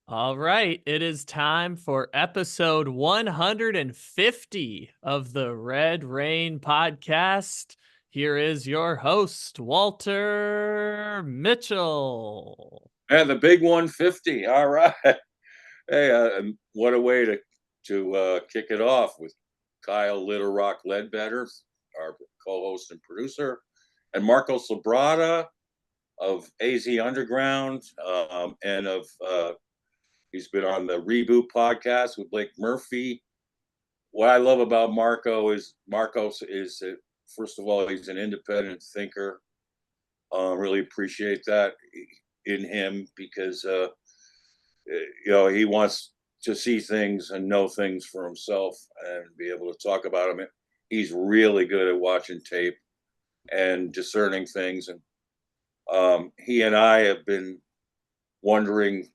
All right, it is time for episode 150 of the Red Rain podcast. Here is your host, Walter Mitchell. And the big 150. All right. Hey, what a way to kick it off with Kyle Little Rock Ledbetter, our co-host and producer, and Marcos Labrada of AZ Underground, and of he's been on the Reboot Podcast with Blake Murphy. What I love about Marcos is that, first of all, he's an independent thinker. Really appreciate that in him because he wants to see things and know things for himself and be able to talk about them. He's really good at watching tape and discerning things. And he and I have been wondering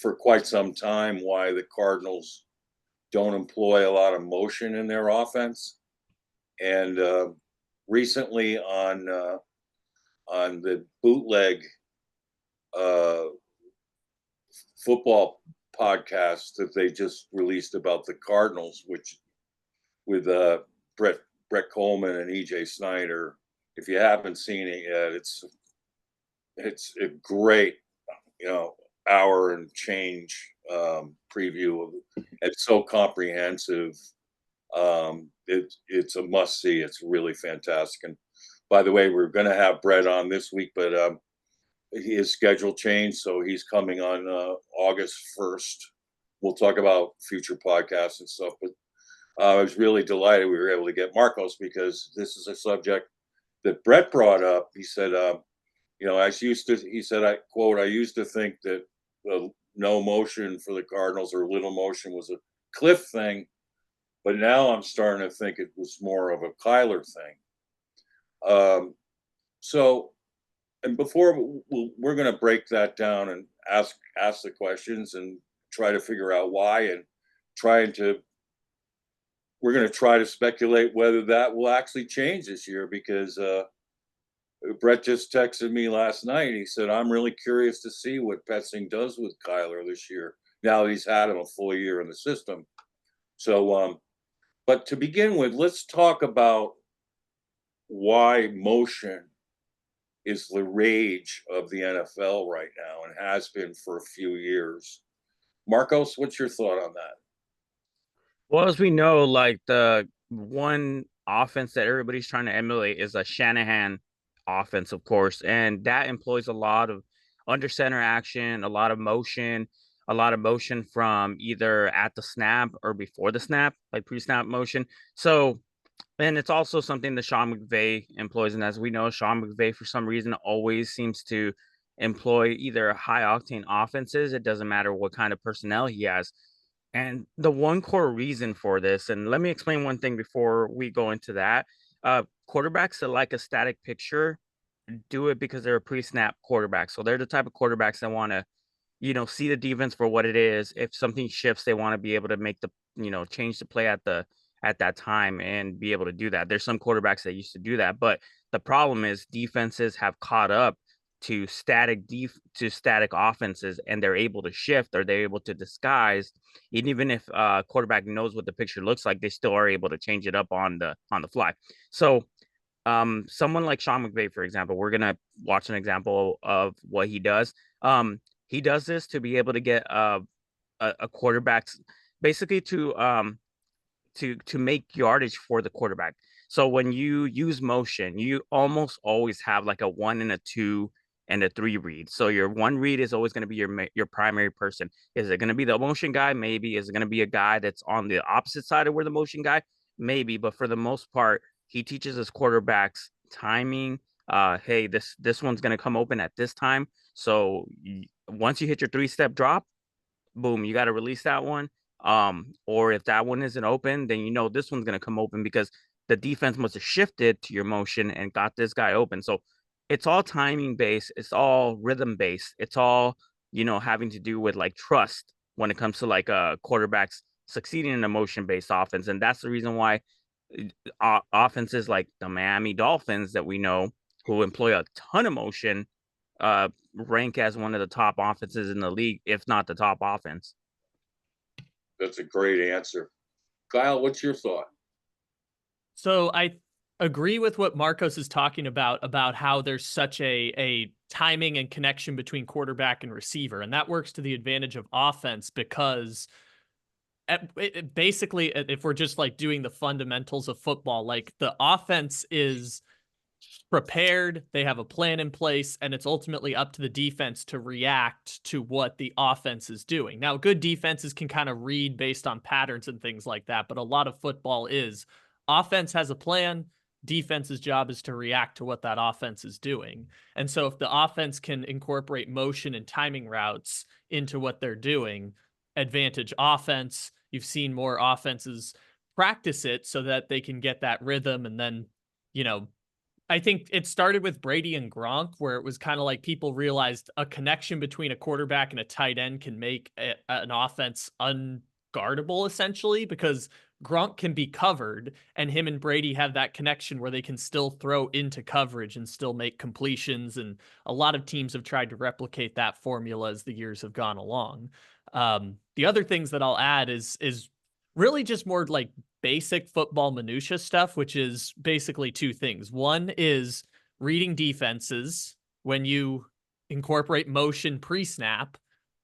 for quite some time why the Cardinals don't employ a lot of motion in their offense. And recently on the bootleg football podcast that they just released about the Cardinals, which with Brett Coleman and EJ Snyder. If you haven't seen it yet, it's a great hour and change preview of it. It's so comprehensive. It's a must see. It's really fantastic. And by the way, we're going to have Brett on this week, but his schedule changed, so he's coming on August 1st. We'll talk about future podcasts and stuff, but I was really delighted we were able to get Marcos because this is a subject that Brett brought up. He said, I quote, I used to think that no motion for the Cardinals or little motion was a Kliff thing, but now I'm starting to think it was more of a Kyler thing. And before we're going to break that down and ask the questions and try to figure out why, and we're going to try to speculate whether that will actually change this year, because Brett just texted me last night. He said, I'm really curious to see what Petzing does with Kyler this year, now that he's had him a full year in the system. So, but to begin with, let's talk about why motion is the rage of the NFL right now and has been for a few years. Marcos, what's your thought on that? Well, as we know, like the one offense that everybody's trying to emulate is a Shanahan offense, of course, and that employs a lot of under center action, a lot of motion from either at the snap or before the snap, like pre-snap motion. So, and it's also something that Sean McVay employs, and as we know, Sean McVay for some reason always seems to employ either high octane offenses. It doesn't matter what kind of personnel he has. And the one core reason for this, and let me explain one thing before we go into that. Quarterbacks that like a static picture do it because they're a pre-snap quarterback. So they're the type of quarterbacks that want to, see the defense for what it is. If something shifts, they want to be able to make the, change the play at that time and be able to do that. There's some quarterbacks that used to do that, but the problem is defenses have caught up to static offenses, and they're able to shift, or they're able to disguise. And even if quarterback knows what the picture looks like, they still are able to change it up on the fly. So someone like Sean McVay, for example, we're gonna watch an example of what he does. He does this to be able to get a quarterback basically to make yardage for the quarterback. So when you use motion, you almost always have like a 1 and a 2 and a 3 read. So your 1 read is always going to be your primary person. Is it going to be the motion guy? Maybe. Is it going to be a guy that's on the opposite side of where the motion guy? Maybe. But for the most part, he teaches his quarterbacks timing. Hey, this one's going to come open at this time. So once you hit your 3-step drop, boom, you got to release that one. Or if that one isn't open, then this one's gonna come open because the defense must have shifted to your motion and got this guy open. So it's all timing based, it's all rhythm based, it's all having to do with like trust when it comes to like quarterbacks succeeding in a motion based offense. And that's the reason why offenses like the Miami Dolphins that we know, who employ a ton of motion, rank as one of the top offenses in the league, if not the top offense. That's a great answer. Kyle, what's your thought? So I agree with what Marcos is talking about how there's such a timing and connection between quarterback and receiver. And that works to the advantage of offense because basically, if we're just like doing the fundamentals of football, like the offense is prepared, they have a plan in place, and it's ultimately up to the defense to react to what the offense is doing. Now, good defenses can kind of read based on patterns and things like that, but a lot of football is offense has a plan, defense's job is to react to what that offense is doing. And so if the offense can incorporate motion and timing routes into what they're doing, advantage offense. You've seen more offenses practice it so that they can get that rhythm. And then, I think it started with Brady and Gronk, where it was kind of like people realized a connection between a quarterback and a tight end can make an offense unguardable, essentially, because Gronk can be covered, and him and Brady have that connection where they can still throw into coverage and still make completions. And a lot of teams have tried to replicate that formula as the years have gone along. The other things that I'll add is really just more like basic football minutia stuff, which is basically two things. One is reading defenses. When you incorporate motion pre-snap,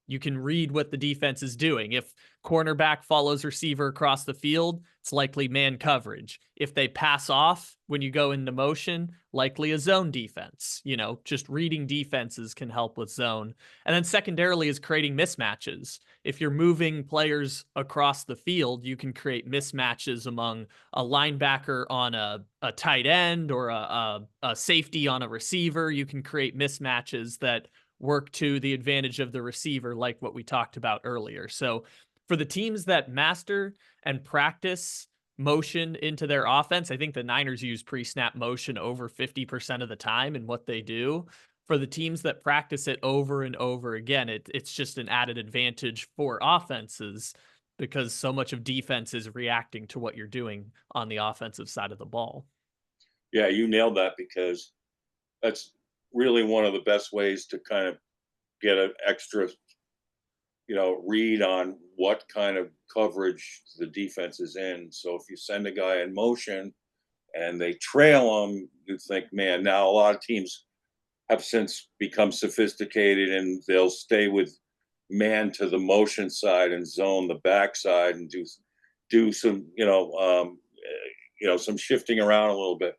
you can read what the defense is doing. If cornerback follows receiver across the field, it's likely man coverage. If they pass off when you go into motion, likely a zone defense. Just reading defenses can help with zone. And then secondarily is creating mismatches. If you're moving players across the field, you can create mismatches among a linebacker on a tight end or a safety on a receiver. You can create mismatches that work to the advantage of the receiver, like what we talked about earlier. So for the teams that master and practice motion into their offense, I think the Niners use pre-snap motion over 50% of the time in what they do. For the teams that practice it over and over again, it's just an added advantage for offenses because so much of defense is reacting to what you're doing on the offensive side of the ball. Yeah, you nailed that, because that's really one of the best ways to kind of get an extra, read on what kind of coverage the defense is in. So if you send a guy in motion and they trail him, you think, man, now a lot of teams have since become sophisticated and they'll stay with man to the motion side and zone the backside and do some, some shifting around a little bit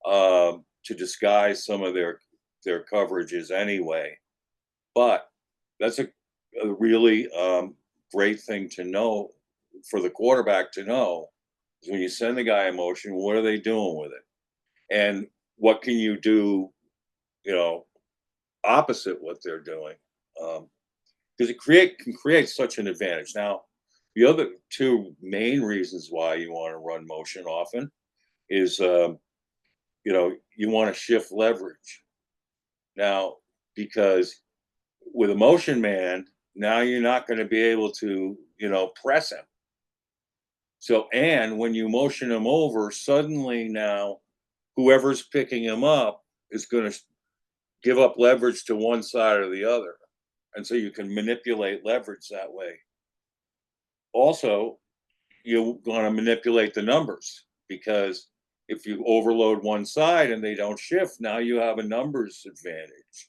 to disguise some of their coverages anyway. But that's a really great thing to know for the quarterback to know is when you send the guy in motion, what are they doing with it? And what can you do, opposite what they're doing? Because it can create such an advantage. Now, the other two main reasons why you want to run motion often is, you want to shift leverage. Now, because with a motion man, now you're not going to be able to, press him. So, and when you motion him over, suddenly now whoever's picking him up is going to give up leverage to one side or the other. And so you can manipulate leverage that way. Also, you're going to manipulate the numbers, because if you overload one side and they don't shift, now you have a numbers advantage,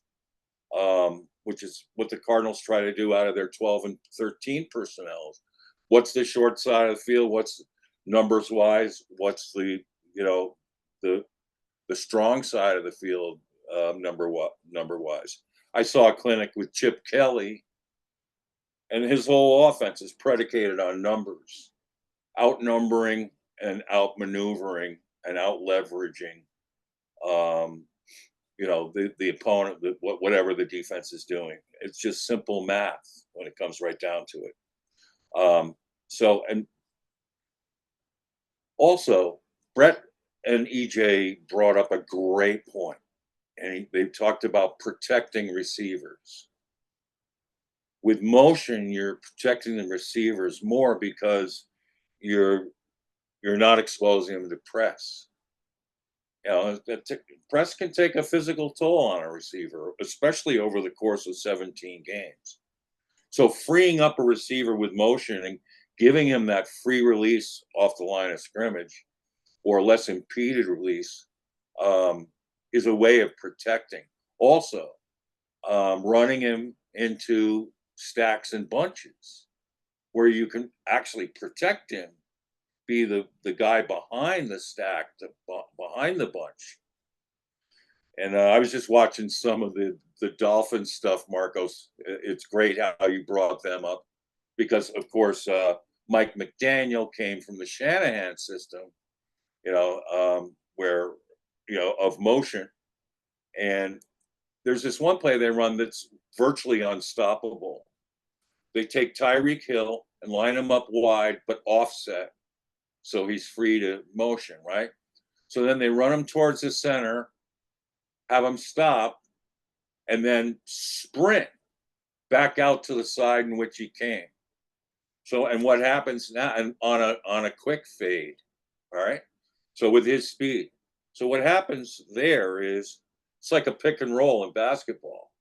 which is what the Cardinals try to do out of their 12 and 13 personnel. What's the short side of the field? What's numbers wise? What's the strong side of the field number wise? I saw a clinic with Chip Kelly, and his whole offense is predicated on numbers, outnumbering and outmaneuvering and out leveraging, the opponent, whatever the defense is doing. It's just simple math when it comes right down to it. And also Brett and EJ brought up a great point, and they talked about protecting receivers. With motion, you're protecting the receivers more because you're not exposing them to press. Press can take a physical toll on a receiver, especially over the course of 17 games. So freeing up a receiver with motion and giving him that free release off the line of scrimmage or less impeded release is a way of protecting. Also, running him into stacks and bunches where you can actually protect him, be the guy behind the stack, behind the bunch. And I was just watching some of the Dolphins stuff, Marcos. It's great how you brought them up because, of course, Mike McDaniel came from the Shanahan system, where, of motion. And there's this one play they run that's virtually unstoppable. They take Tyreek Hill and line him up wide, but offset. So he's free to motion, right? So then they run him towards the center, have him stop, and then sprint back out to the side in which he came. So, and what happens now on a quick fade, all right? So with his speed. So what happens there is it's like a pick and roll in basketball.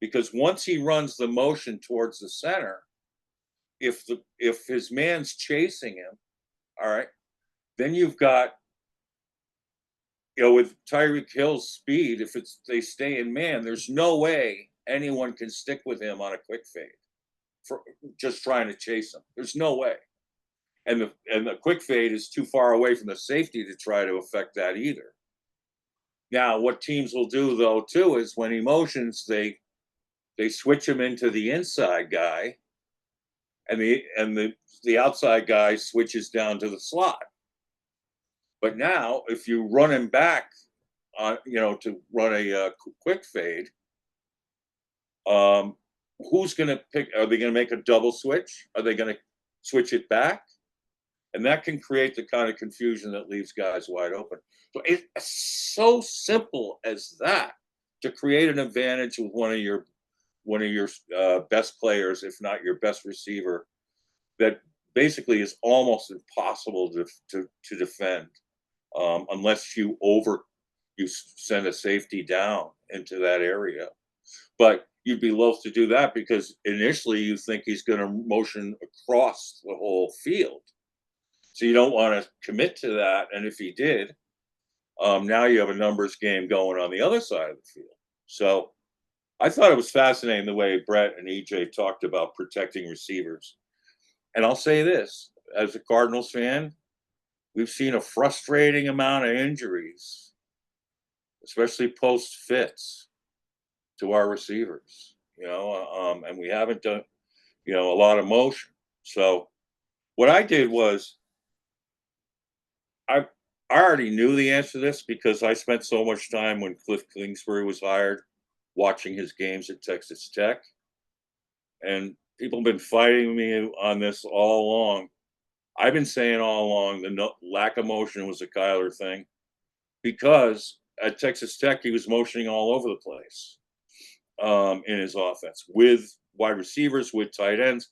Because once he runs the motion towards the center, if his man's chasing him, all right, then you've got, with Tyreek Hill's speed, if they stay in man, there's no way anyone can stick with him on a quick fade for just trying to chase him. There's no way. And the quick fade is too far away from the safety to try to affect that either. Now, what teams will do though too is when he motions, they switch him into the inside guy, and the outside guy switches down to the slot. But now, if you run him back on, to run a quick fade, who's going to pick? Are they going to make a double switch? Are they going to switch it back? And that can create the kind of confusion that leaves guys wide open. So it's so simple as that to create an advantage with one of your best players, if not your best receiver, that basically is almost impossible to defend unless you send a safety down into that area. But you'd be loath to do that because initially you think he's going to motion across the whole field. So you don't want to commit to that. And if he did, now you have a numbers game going on the other side of the field. So I thought it was fascinating the way Brett and EJ talked about protecting receivers. And I'll say this, as a Cardinals fan, we've seen a frustrating amount of injuries, especially post-fits, to our receivers, and we haven't done, a lot of motion. So what I did was I already knew the answer to this because I spent so much time when Kliff Kingsbury was hired watching his games at Texas Tech. And people have been fighting me on this all along. I've been saying all along the lack of motion was a Kyler thing because at Texas Tech, he was motioning all over the place in his offense with wide receivers, with tight ends,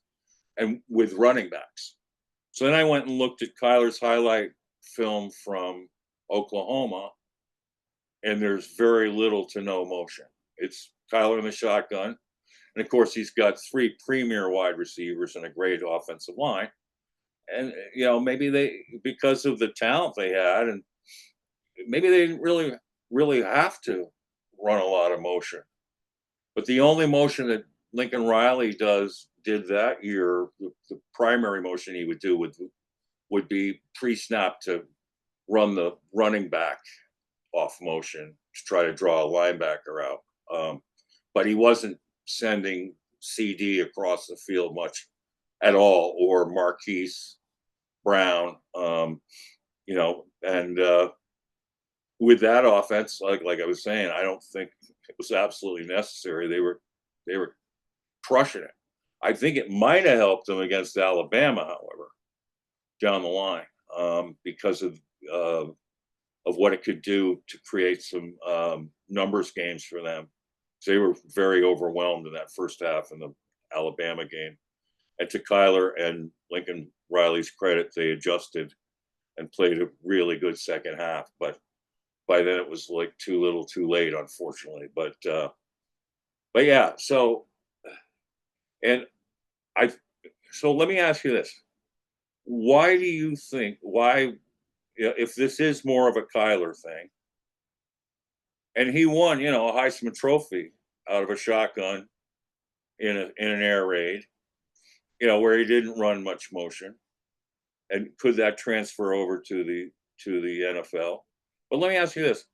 and with running backs. So then I went and looked at Kyler's highlight film from Oklahoma, and there's very little to no motion. It's Kyler in the shotgun. And of course, he's got three premier wide receivers and a great offensive line. And, maybe because of the talent they had, and maybe they didn't really have to run a lot of motion. But the only motion that Lincoln Riley did that year, the primary motion he would do would be pre-snap to run the running back off motion to try to draw a linebacker out. But he wasn't sending CD across the field much at all, or Marquise Brown, and with that offense, like I was saying, I don't think it was absolutely necessary. They were crushing it. I think it might have helped them against Alabama, however, down the line, because of what it could do to create some numbers games for them. They were very overwhelmed in that first half in the Alabama game. And to Kyler and Lincoln Riley's credit, they adjusted and played a really good second half. But by then it was like too little, too late, unfortunately. But yeah. So and I so let me ask you this: why do you think if this is more of a Kyler thing, and he won, a Heisman Trophy out of a shotgun in an air raid, where he didn't run much motion, and could that transfer over to the NFL? But let me ask you this: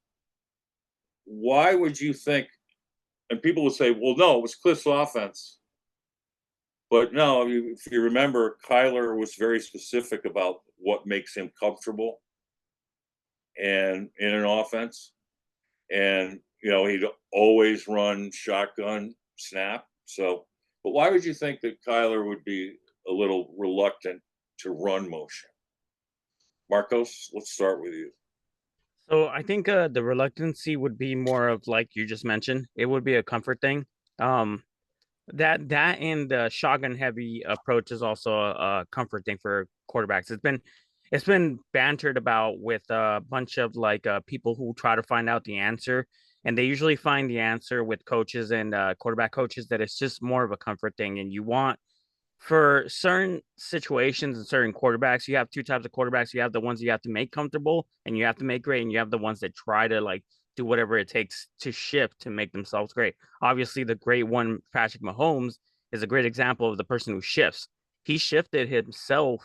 why would you think? And people would say, "Well, no, it was Kliff's offense." But no, if you remember, Kyler was very specific about what makes him comfortable and in an offense. And, he'd always run shotgun snap. So, but why would you think that Kyler would be a little reluctant to run motion? Marcos, let's start with you. So I think the reluctancy would be more of, like you just mentioned, it would be a comfort thing. That and the shotgun heavy approach is also a comfort thing for quarterbacks. It's been bantered about with a bunch of people who try to find out the answer, and they usually find the answer with coaches and quarterback coaches that it's just more of a comfort thing. And you want, for certain situations and certain quarterbacks, you have two types of quarterbacks. You have the ones you have to make comfortable and you have to make great, and you have the ones that try to do whatever it takes to shift to make themselves great. Obviously, the great one, Patrick Mahomes, is a great example of the person who shifts. He shifted himself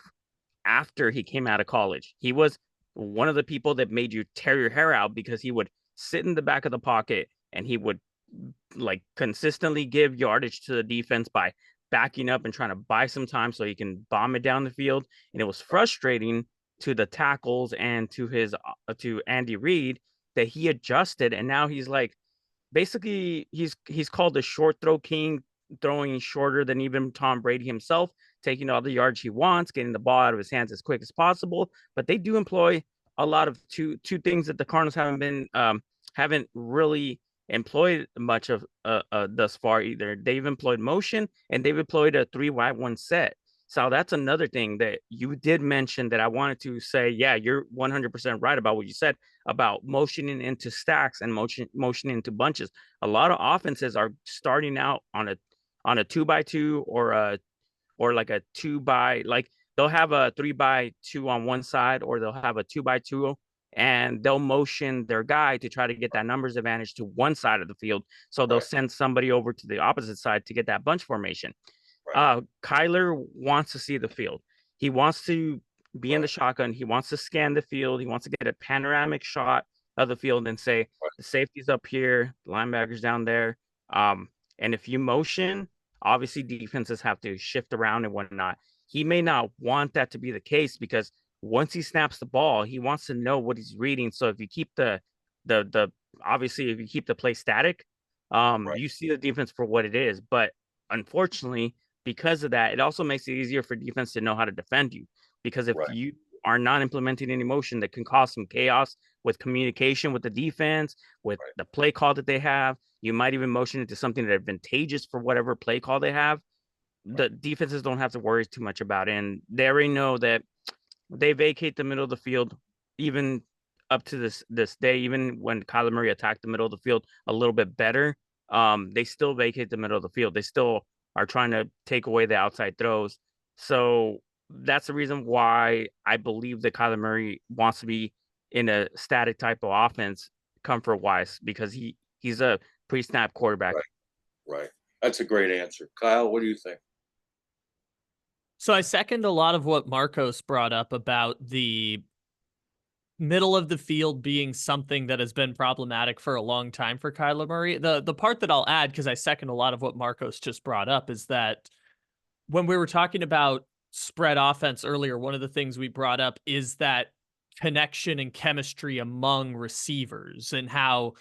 after he came out of college. He was one of the people that made you tear your hair out because he would sit in the back of the pocket and he would consistently give yardage to the defense by backing up and trying to buy some time so he can bomb it down the field. And it was frustrating to the tackles and to Andy Reid that he adjusted, and now he's basically he's called the short throw king, throwing shorter than even Tom Brady himself, taking all the yards he wants, getting the ball out of his hands as quick as possible. But they do employ a lot of two things that the Cardinals haven't really employed much of thus far either. They've employed motion and they've employed a 3-wide-1 set. So that's another thing that you did mention that I wanted to say. Yeah, you're 100% right about what you said about motioning into stacks and motioning into bunches. A lot of offenses are starting out on a 2x2 or like a 2x, they'll have a 3x2 on one side, or they'll have a 2x2, and they'll motion their guy to try to get that numbers advantage to one side of the field. So they'll send somebody over to the opposite side to get that bunch formation. Kyler wants to see the field. He wants to be in the shotgun. He wants to scan the field. He wants to get a panoramic shot of the field and say, the safety's up here, the linebacker's down there. And if you motion, obviously defenses have to shift around and whatnot. He may not want that to be the case because once he snaps the ball, he wants to know what he's reading. So if you keep obviously if you keep the play static, you see the defense for what it is. But unfortunately, because of that, it also makes it easier for defense to know how to defend you. Because if you are not implementing any motion, that can cause some chaos with communication with the defense, with the play call that they have. You might even motion into something that's advantageous for whatever play call they have. The defenses don't have to worry too much about it. And they already know that they vacate the middle of the field, even up to this day. Even when Kyler Murray attacked the middle of the field a little bit better, they still vacate the middle of the field. They still are trying to take away the outside throws. So that's the reason why I believe that Kyler Murray wants to be in a static type of offense, comfort-wise, because he's a pre-snap quarterback. Right. That's a great answer. Kyle, what do you think? So I second a lot of what Marcos brought up about the middle of the field being something that has been problematic for a long time for Kyler Murray. The part that I'll add, because I second a lot of what Marcos just brought up, is that when we were talking about spread offense earlier, one of the things we brought up is that connection and chemistry among receivers, and how,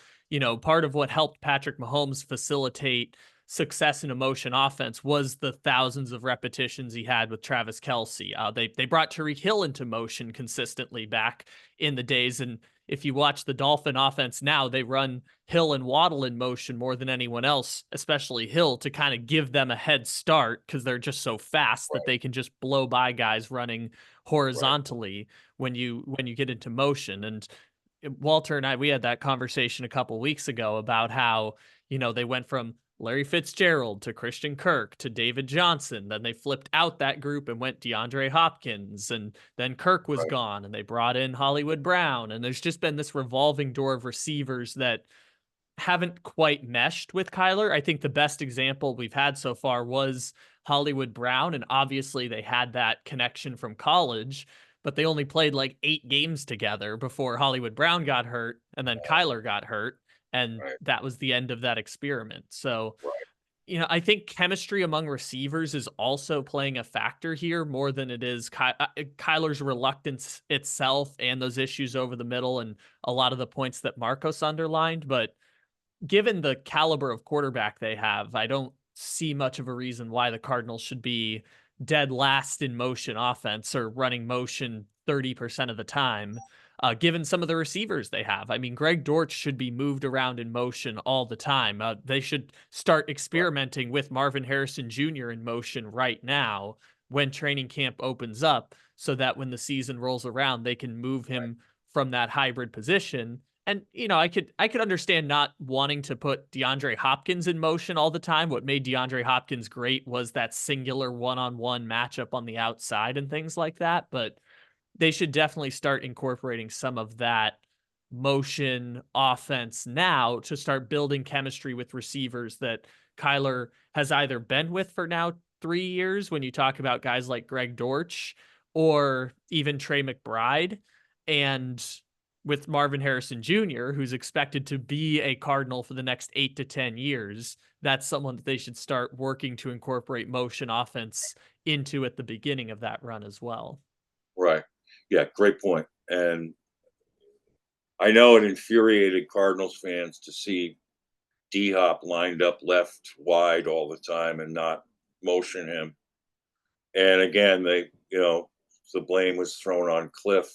part of what helped Patrick Mahomes facilitate success in a motion offense was the thousands of repetitions he had with Travis Kelce. They brought Tyreek Hill into motion consistently back in the days. And if you watch the Dolphin offense now, they run Hill and Waddle in motion more than anyone else, especially Hill, to kind of give them a head start because they're just so fast that they can just blow by guys running horizontally when you get into motion. And Walter and I, we had that conversation a couple weeks ago about how, they went from Larry Fitzgerald to Christian Kirk to David Johnson. Then they flipped out that group and went DeAndre Hopkins. And then Kirk was Right. gone and they brought in Hollywood Brown. And there's just been this revolving door of receivers that haven't quite meshed with Kyler. I think the best example we've had so far was Hollywood Brown. And obviously they had that connection from college, but they only played like 8 games together before Hollywood Brown got hurt and then Kyler got hurt. And Right. that was the end of that experiment. So, Right. I think chemistry among receivers is also playing a factor here more than it is Kyler's reluctance itself and those issues over the middle and a lot of the points that Marcos underlined. But given the caliber of quarterback they have, I don't see much of a reason why the Cardinals should be dead last in motion offense or running motion 30% of the time, given some of the receivers they have. I mean, Greg Dortch should be moved around in motion all the time. They should start experimenting with Marvin Harrison Jr. in motion right now when training camp opens up so that when the season rolls around, they can move him from that hybrid position. And, I could understand not wanting to put DeAndre Hopkins in motion all the time. What made DeAndre Hopkins great was that singular one-on-one matchup on the outside and things like that. But they should definitely start incorporating some of that motion offense now to start building chemistry with receivers that Kyler has either been with for now 3 years when you talk about guys like Greg Dortch or even Trey McBride, and with Marvin Harrison Jr., who's expected to be a Cardinal for the next 8 to 10 years. That's someone that they should start working to incorporate motion offense into at the beginning of that run as well. Right. Yeah, great point. And I know it infuriated Cardinals fans to see D-Hop lined up left wide all the time and not motion him. And again, the blame was thrown on Kliff,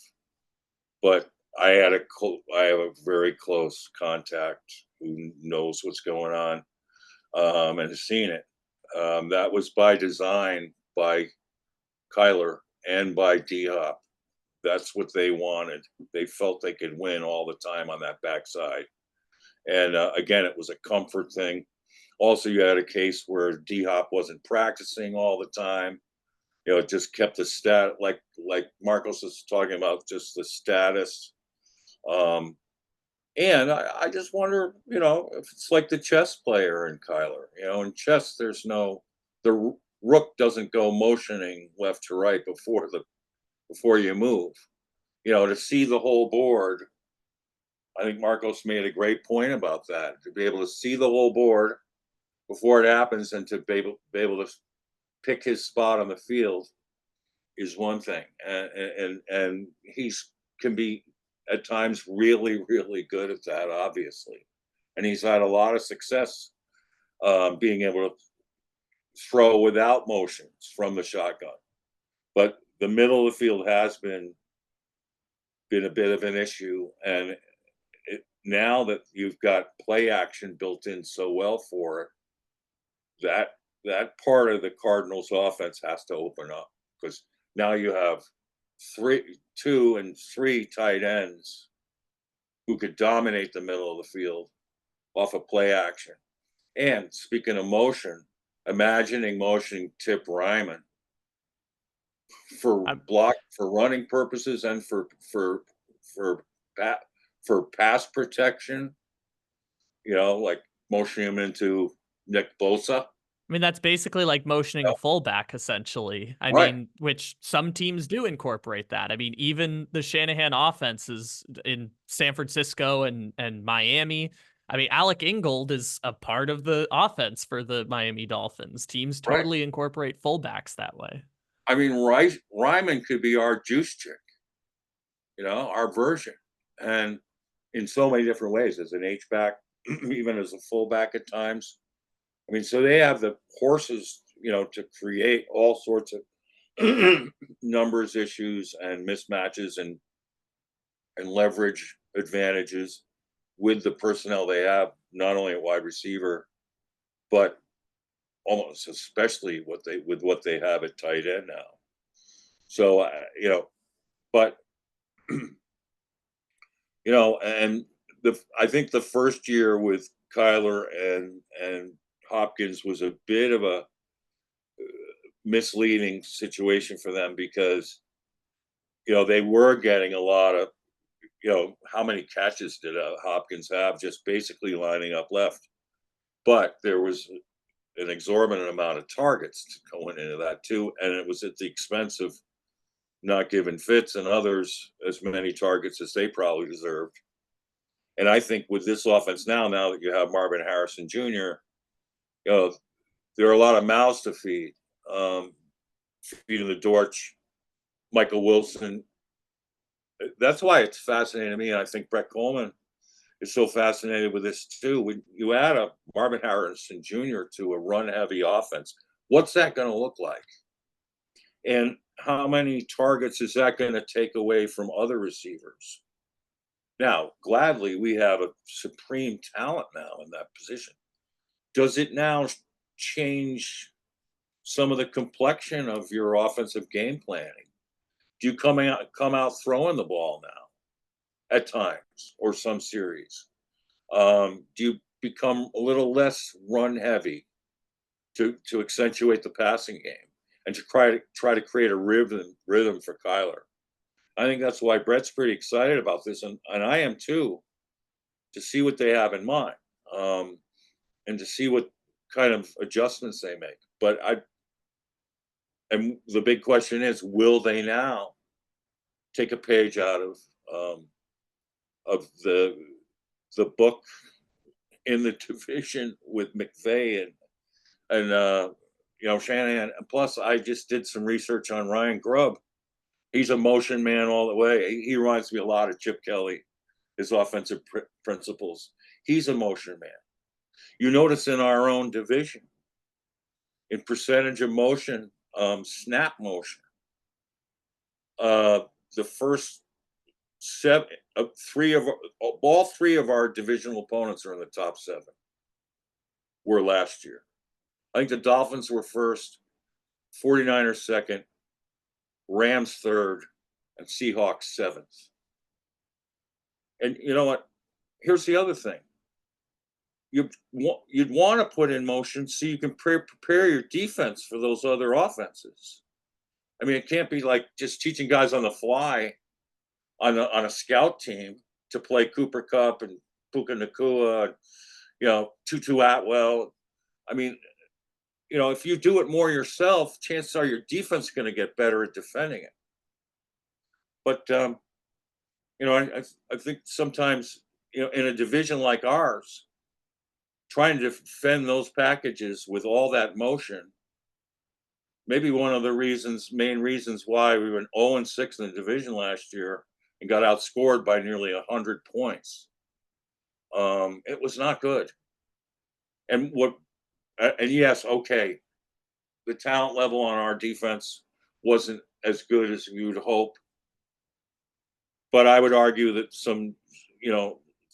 but I have a very close contact who knows what's going on and has seen it. That was by design by Kyler and by D-Hop. That's what they wanted. They felt they could win all the time on that backside. And again, it was a comfort thing. Also, you had a case where D-Hop wasn't practicing all the time. It just kept the stat, like Marcos was talking about, just the status. And I just wonder, if it's like the chess player in Kyler. In chess, the rook doesn't go motioning left to right before you move. To see the whole board. I think Marcos made a great point about that. To be able to see the whole board before it happens and to be able to pick his spot on the field is one thing. And can be at times really, really good at that, obviously. And he's had a lot of success being able to throw without motions from the shotgun. But the middle of the field has been a bit of an issue. And now that you've got play action built in so well for it, that part of the Cardinals offense has to open up, because now you have 2 and 3 tight ends who could dominate the middle of the field off of play action. And speaking of motion, imagining motioning Tip Ryman for running purposes and for pass protection, like motioning him into Nick Bosa. I mean, that's basically like motioning a fullback, essentially. I Right. mean, which some teams do incorporate that. I mean, even the Shanahan offenses in San Francisco and Miami. I mean, Alec Ingold is a part of the offense for the Miami Dolphins. Teams totally incorporate fullbacks that way. I mean, Ryman could be our juice chick, our version. And in so many different ways, as an H-back, even as a fullback at times. I mean, so they have the horses, to create all sorts of numbers issues and mismatches and leverage advantages with the personnel they have, not only at wide receiver, but almost especially with what they have at tight end now. So, but And I think the first year with Kyler and Hopkins was a bit of a misleading situation for them because, they were getting a lot of, how many catches did Hopkins have just basically lining up left? But there was an exorbitant amount of targets going into that too, and it was at the expense of not giving Fitz and others as many targets as they probably deserved. And I think with this offense now that you have Marvin Harrison Jr., there are a lot of mouths to feed. Feeding the Dortch, Michael Wilson. That's why it's fascinating to me. And I think Brett Coleman is so fascinated with this too. When you add a Marvin Harrison Jr. to a run-heavy offense, what's that going to look like? And how many targets is that going to take away from other receivers? Now, gladly, we have a supreme talent now in that position. Does it now change some of the complexion of your offensive game planning? Do you come out throwing the ball now at times or some series? Do you become a little less run heavy to accentuate the passing game and to try to create a rhythm for Kyler? I think that's why Brett's pretty excited about this, and I am too, to see what they have in mind, and to see what kind of adjustments they make. But and the big question is, will they now take a page out of the book in the division with McVay and Shanahan? And plus, I just did some research on Ryan Grubb. He's a motion man all the way. He reminds me a lot of Chip Kelly, his offensive principles. He's a motion man. You notice in our own division, in percentage of motion, snap motion, the first all three of our divisional opponents are in the top 7. Were last year. I think the Dolphins were first, 49ers second, Rams third, and Seahawks 7th. And you know what? Here's the other thing. You'd want to put in motion so you can prepare your defense for those other offenses. I mean, it can't be like just teaching guys on the fly on a scout team to play Cooper Kupp and Puka Nakua, Tutu Atwell. I mean, if you do it more yourself, chances are your defense is going to get better at defending it. But, I think sometimes, in a division like ours, trying to defend those packages with all that motion, maybe one of the main reasons why we went 0-6 in the division last year and got outscored by nearly 100 points. It was not good. And yes, okay, the talent level on our defense wasn't as good as you'd hope. But I would argue that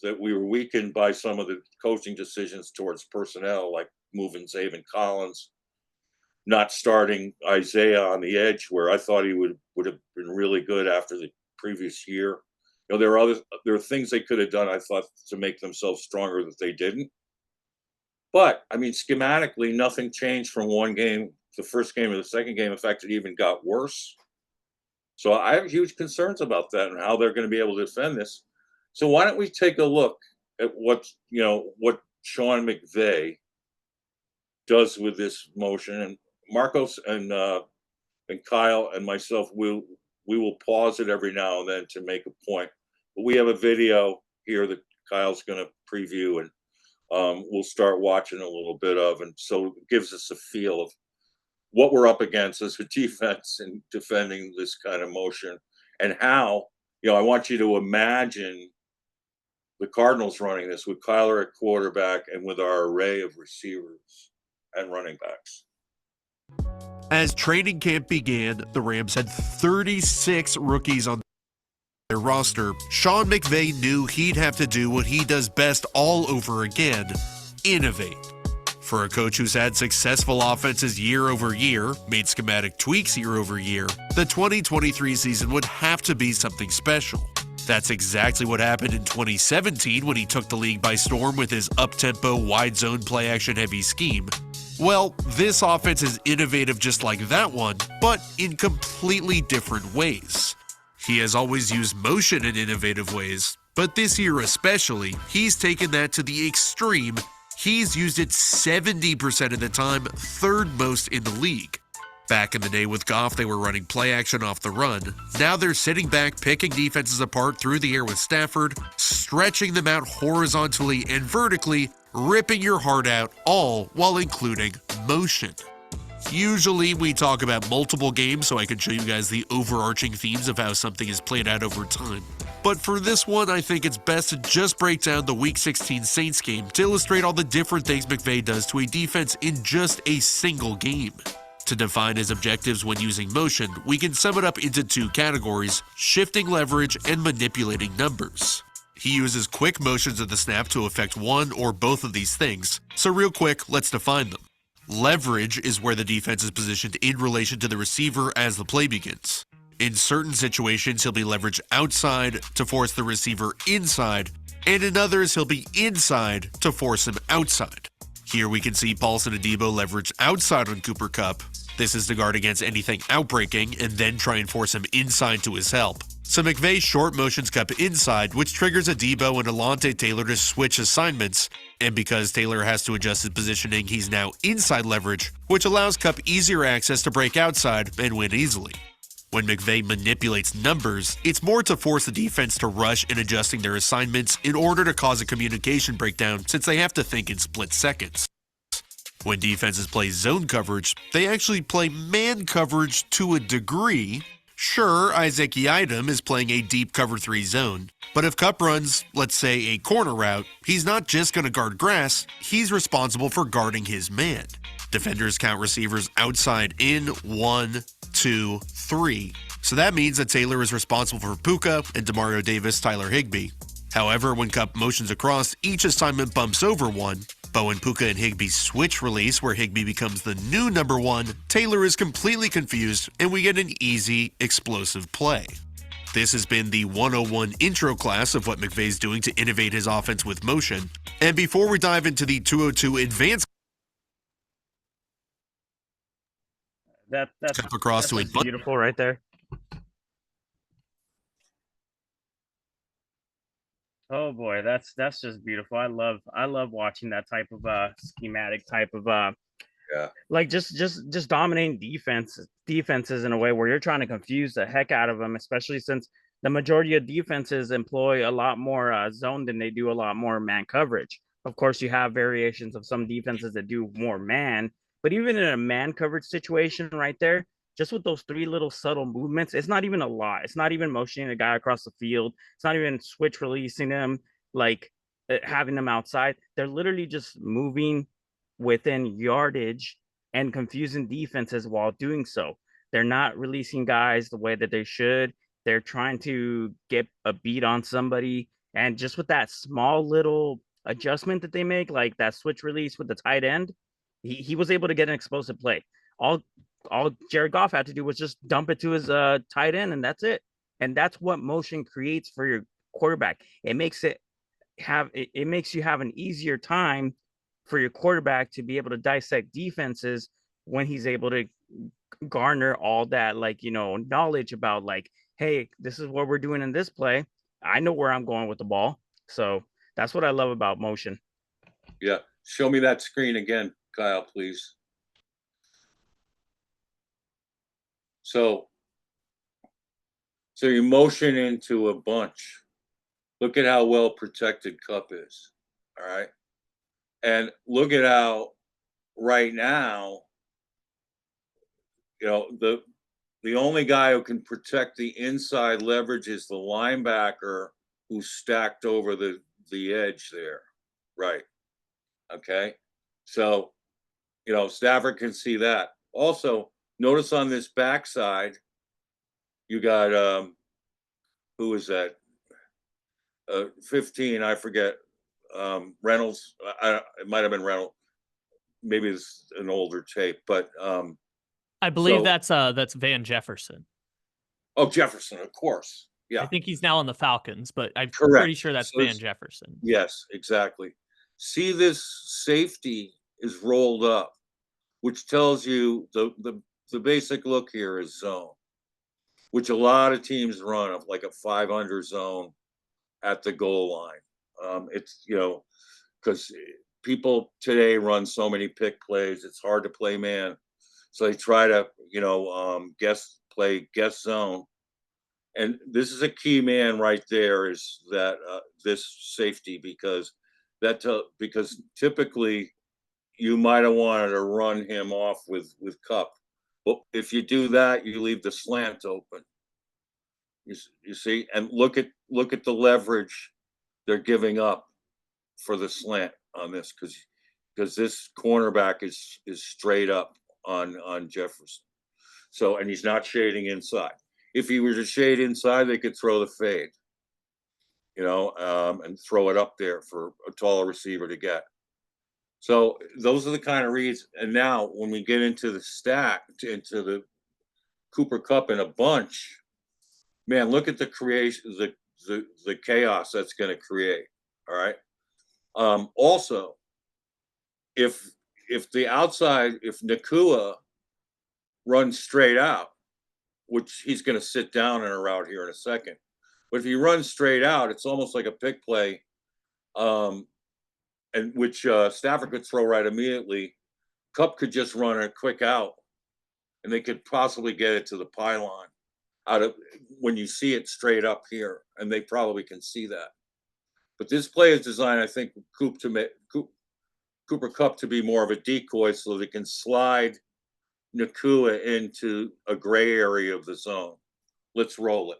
that we were weakened by some of the coaching decisions towards personnel, like moving Zaven Collins, not starting Isaiah on the edge, where I thought he would have been really good after the previous year. There are things they could have done, I thought, to make themselves stronger that they didn't. But I mean, schematically, nothing changed from one game, the first game, or the second game. In fact, it even got worse. So I have huge concerns about that and how they're going to be able to defend this. So why don't we take a look at what Sean McVay does with this motion? And Marcos and Kyle and myself, we will pause it every now and then to make a point. But we have a video here that Kyle's going to preview, and we'll start watching a little bit of, and so it gives us a feel of what we're up against as a defense in defending this kind of motion, and how, I want you to imagine the Cardinals running this with Kyler at quarterback and with our array of receivers and running backs. As training camp began, the Rams had 36 rookies on their roster. Sean McVay knew he'd have to do what he does best all over again: innovate. For a coach who's had successful offenses year over year, made schematic tweaks year over year, the 2023 season would have to be something special. That's exactly what happened in 2017 when he took the league by storm with his up-tempo, wide-zone play-action heavy scheme. Well, this offense is innovative just like that one, but in completely different ways. He has always used motion in innovative ways, but this year especially, he's taken that to the extreme. He's used it 70% of the time, third most in the league. Back in the day with Goff, they were running play action off the run. Now they're sitting back, picking defenses apart through the air with Stafford, stretching them out horizontally and vertically, ripping your heart out, all while including motion. Usually we talk about multiple games so I can show you guys the overarching themes of how something is played out over time. But for this one, I think it's best to just break down the Week 16 Saints game to illustrate all the different things McVay does to a defense in just a single game. To define his objectives when using motion, we can sum it up into two categories: shifting leverage and manipulating numbers. He uses quick motions at the snap to affect one or both of these things, so real quick, let's define them. Leverage is where the defense is positioned in relation to the receiver as the play begins. In certain situations, he'll be leveraged outside to force the receiver inside, and in others, he'll be inside to force him outside. Here we can see Paulson and Debo leverage outside on Cooper Kupp. This is to guard against anything outbreaking and then try and force him inside to his help. So McVay short motions Kupp inside, which triggers a Debo and Alontae Taylor to switch assignments. And because Taylor has to adjust his positioning, he's now inside leverage, which allows Kupp easier access to break outside and win easily. When McVay manipulates numbers, it's more to force the defense to rush in adjusting their assignments in order to cause a communication breakdown, since they have to think in split seconds. When defenses play zone coverage, they actually play man coverage to a degree. Sure, Isaac Yiadom is playing a deep cover 3 zone, but if Kupp runs, let's say, a corner route, he's not just going to guard grass, he's responsible for guarding his man. Defenders count receivers outside in 1, 2, 3. So that means that Taylor is responsible for Puka and Demario Davis, Tyler Higbee. However, when Kupp motions across, each assignment bumps over one. But when Puka and Higbee switch release, where Higbee becomes the new number 1, Taylor is completely confused, and we get an easy, explosive play. This has been the 101 intro class of what McVay's doing to innovate his offense with motion. And before we dive into the 202 advanced that's across to a beautiful right there. Oh boy, that's just beautiful. I love watching that type of schematic type of like just dominating defenses in a way where you're trying to confuse the heck out of them, especially since the majority of defenses employ a lot more zone than they do a lot more man coverage. Of course, you have variations of some defenses that do more man, but even in a man coverage situation right there, just with those 3 little subtle movements, it's not even a lot. It's not even motioning a guy across the field. It's not even switch releasing them, like having them outside. They're literally just moving within yardage and confusing defenses while doing so. They're not releasing guys the way that they should. They're trying to get a beat on somebody. And just with that small little adjustment that they make, like that switch release with the tight end, he was able to get an explosive play. All Jared Goff had to do was just dump it to his tight end, and that's it. And that's what motion creates for your quarterback. It makes you have an easier time for your quarterback to be able to dissect defenses when he's able to garner all that, like, knowledge about, like, hey, this is what we're doing in this play. I know where I'm going with the ball. So that's what I love about motion. Yeah. Show me that screen again, Kyle, please. So you motion into a bunch. Look at how well protected Kupp is. All right. And look at how right now, the only guy who can protect the inside leverage is the linebacker who's stacked over the edge there. Right. Okay. So, Stafford can see that. Also, notice on this backside, you got, who is that? 15, I forget. Reynolds. It might have been Reynolds. Maybe it's an older tape, but I believe that's Van Jefferson. Oh, Jefferson, of course. Yeah. I think he's now on the Falcons, but I'm Correct. pretty sure that's So Van Jefferson. Yes, exactly. See, this safety is rolled up, which tells you the basic look here is zone, which a lot of teams run of like a 5 under zone at the goal line. It's, because people today run so many pick plays, it's hard to play man. So they try to, guess zone. And this is a key man right there, is that this safety, because typically you might have wanted to run him off with Kupp. But if you do that, you leave the slant open. You see, and look at the leverage they're giving up for the slant on this, because this cornerback is straight up on Jefferson. So, and he's not shading inside. If he were to shade inside, they could throw the fade, and throw it up there for a taller receiver to get. So those are the kind of reads. And now when we get into the stack, into the Cooper Kupp in a bunch, man, look at the creation, the chaos that's going to create. All right. Also, if the outside, if Nakua runs straight out, which he's going to sit down in a route here in a second, but if he runs straight out, it's almost like a pick play, and which Stafford could throw right immediately. Kupp could just run a quick out, and they could possibly get it to the pylon out of when you see it straight up here, and they probably can see that. But this play is designed, I think, Cooper Kupp to be more of a decoy, so they can slide Nakua into a gray area of the zone. Let's roll it.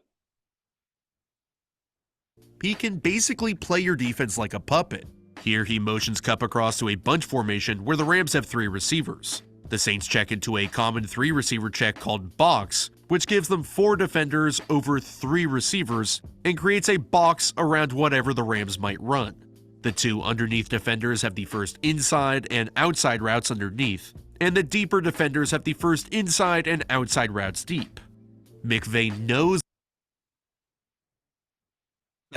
He can basically play your defense like a puppet. Here he motions Kupp across to a bunch formation where the Rams have 3 receivers. The Saints check into a common 3-receiver check called box, which gives them 4 defenders over 3 receivers and creates a box around whatever the Rams might run. The 2 underneath defenders have the first inside and outside routes underneath, and the deeper defenders have the first inside and outside routes deep. McVay knows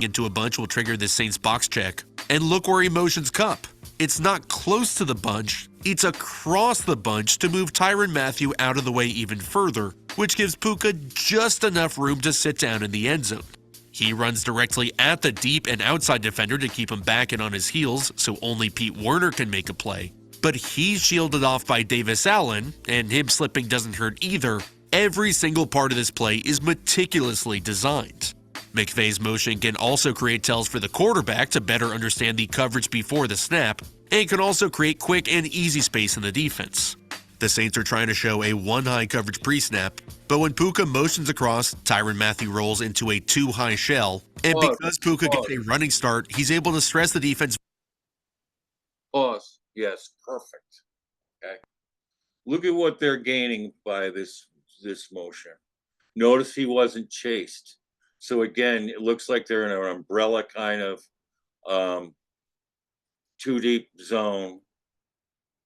into a bunch will trigger the Saints box check, and look where he motions Kupp. It's not close to the bunch, it's across the bunch to move Tyrann Mathieu out of the way even further, which gives Puka just enough room to sit down in the end zone. He runs directly at the deep and outside defender to keep him back and on his heels so only Pete Werner can make a play. But he's shielded off by Davis Allen, and him slipping doesn't hurt either. Every single part of this play is meticulously designed. McVay's motion can also create tells for the quarterback to better understand the coverage before the snap, and can also create quick and easy space in the defense. The Saints are trying to show a 1-high coverage pre-snap, but when Puka motions across, Tyrann Mathieu rolls into a 2-high shell, and because Puka gets a running start, he's able to stress the defense. Pause. Yes, perfect. Okay. Look at what they're gaining by this motion. Notice he wasn't chased. So again, it looks like they're in an umbrella kind of 2-deep zone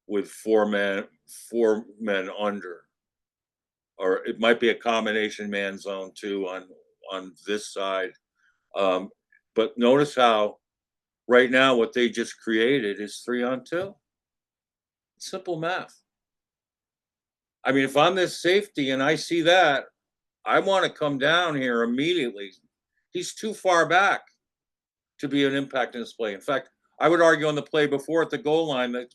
with 4 men under, or it might be a combination man zone too on this side. But notice how right now what they just created is 3-on-2. Simple math. I mean, if I'm this safety and I see that, I want to come down here immediately. He's too far back to be an impact in this play. In fact, I would argue on the play before at the goal line that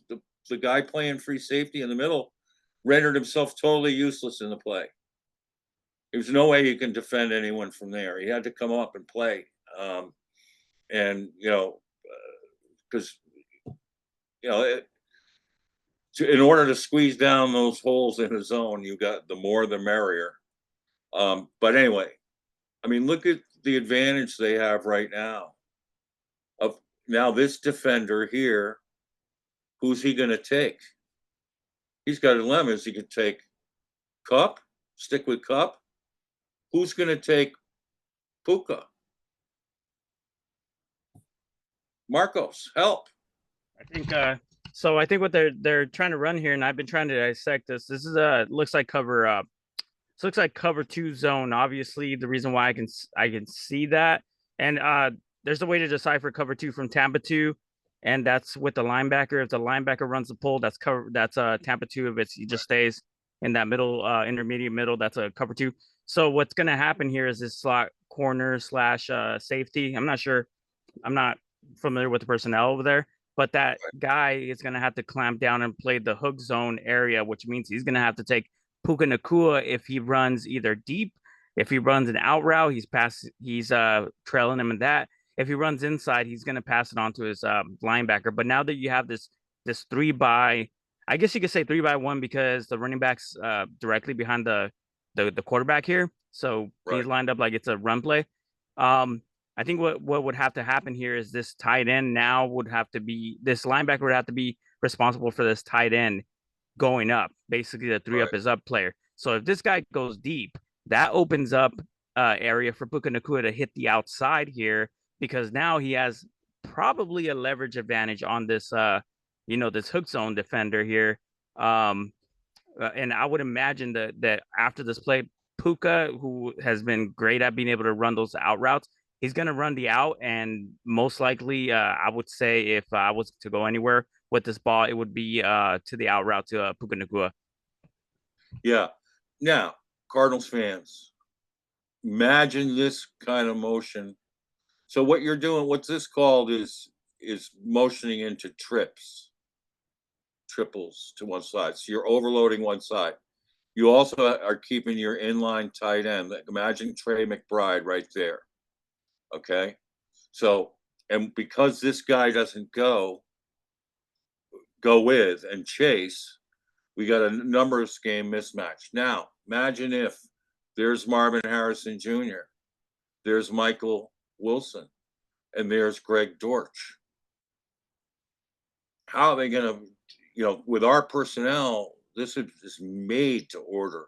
the guy playing free safety in the middle rendered himself totally useless in the play. There's no way you can defend anyone from there. He had to come up and play. Because, in order to squeeze down those holes in the zone, you got the more the merrier. But anyway, I mean, look at the advantage they have right now. Now this defender here, who's he going to take? He's got a dilemma. He could take Kupp, stick with Kupp. Who's going to take Puka? Marcos, help. I think I think what they're trying to run here, and I've been trying to dissect this. This is looks like cover So it looks like cover 2 zone. Obviously, the reason why I can see that, and there's a way to decipher cover 2 from Tampa 2, and that's with the linebacker. If the linebacker runs the pull, that's Tampa 2. If he just stays in that middle, intermediate middle, that's a cover 2. So what's going to happen here is this slot corner slash safety. I'm not sure. I'm not familiar with the personnel over there, but that guy is going to have to clamp down and play the hook zone area, which means he's going to have to take Puka Nakua if he runs either deep. If he runs an out route, he's trailing him in that. If he runs inside, he's going to pass it on to his linebacker. But now that you have this 3-by, I guess you could say 3-by-1 because the running back's directly behind the quarterback here. So he's lined up like it's a run play. I think what would have to happen here is this tight end now this linebacker would have to be responsible for this tight end going up, basically the 3 up is up player. So if this guy goes deep, that opens up area for Puka Nakua to hit the outside here, because now he has probably a leverage advantage on this this hook zone defender here. And I would imagine that after this play, Puka, who has been great at being able to run those out routes, he's going to run the out, and most likely, I would say if I was to go anywhere with this ball, it would be to the out route to Puka Nakua. Yeah. Now, Cardinals fans, imagine this kind of motion. So what you're doing, what's this called is motioning into triples to one side. So you're overloading one side. You also are keeping your inline tight end. Imagine Trey McBride right there. Okay. So, and because this guy doesn't go with and chase, we got a numbers game mismatch. Now, imagine if there's Marvin Harrison Jr., there's Michael Wilson, and there's Greg Dortch. How are they going to, with our personnel, this is made to order.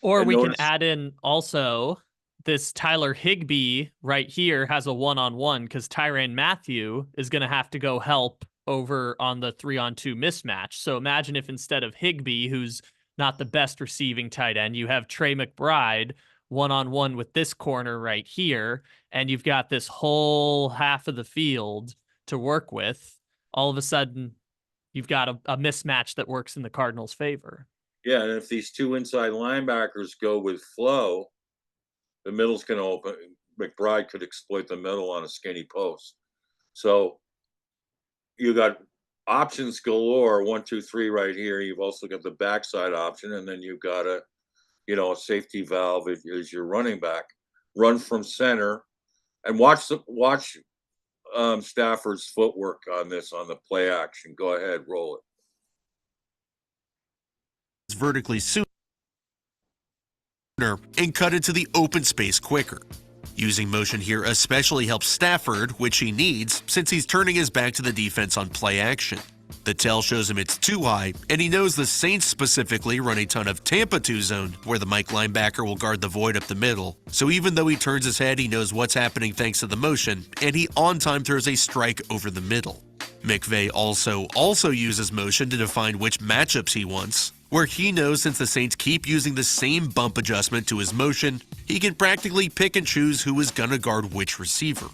Or and we can add in also this Tyler Higbee right here has a 1-on-1 because Tyrann Mathieu is going to have to go help over on the 3-on-2 mismatch. So imagine if instead of Higbee, who's not the best receiving tight end, you have Trey McBride 1-on-1 with this corner right here, and you've got this whole half of the field to work with. All of a sudden, you've got a mismatch that works in the Cardinals' favor. Yeah, and if these 2 inside linebackers go with flow, the middle's going to open. McBride could exploit the middle on a skinny post. So you got options galore, 1, 2, 3 right here. You've also got the backside option, and then you've got a safety valve as your running back. Run from center, and watch Stafford's footwork on this on the play action. Go ahead, roll it. It's vertically sooner and cut into the open space quicker. Using motion here especially helps Stafford, which he needs since he's turning his back to the defense on play action. The tell shows him it's too high, and he knows the Saints specifically run a ton of Tampa 2 zone, where the Mike linebacker will guard the void up the middle. So even though he turns his head, he knows what's happening thanks to the motion, and he on time throws a strike over the middle. McVay also uses motion to define which matchups he wants, where he knows since the Saints keep using the same bump adjustment to his motion, he can practically pick and choose who is gonna guard which receiver.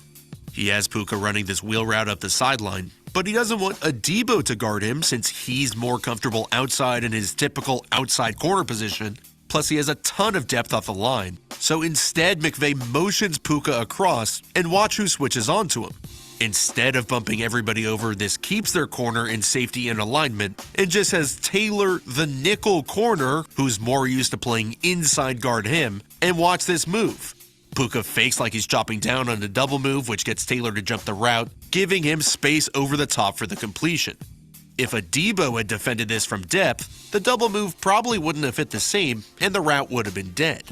He has Puka running this wheel route up the sideline, but he doesn't want Adebo to guard him since he's more comfortable outside in his typical outside corner position, plus he has a ton of depth off the line. So instead, McVay motions Puka across and watch who switches onto him. Instead of bumping everybody over, this keeps their corner and safety in alignment and just has Taylor, the nickel corner, who's more used to playing inside guard him, and watch this move. Puka fakes like he's chopping down on a double move, which gets Taylor to jump the route, giving him space over the top for the completion. If Adebo had defended this from depth, the double move probably wouldn't have hit the same, and the route would have been dead.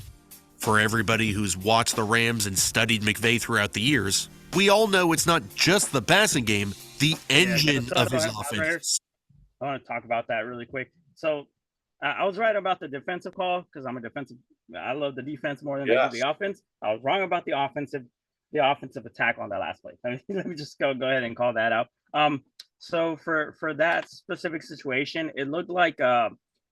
For everybody who's watched the Rams and studied McVay throughout the years, we all know it's not just the passing game, the engine of his offense. I want to talk about that really quick. So I was right about the defensive call because I love the defense more than I do the offense. I was wrong about the offensive attack on that last play. Let me just go ahead and call that out. So for that specific situation, it looked like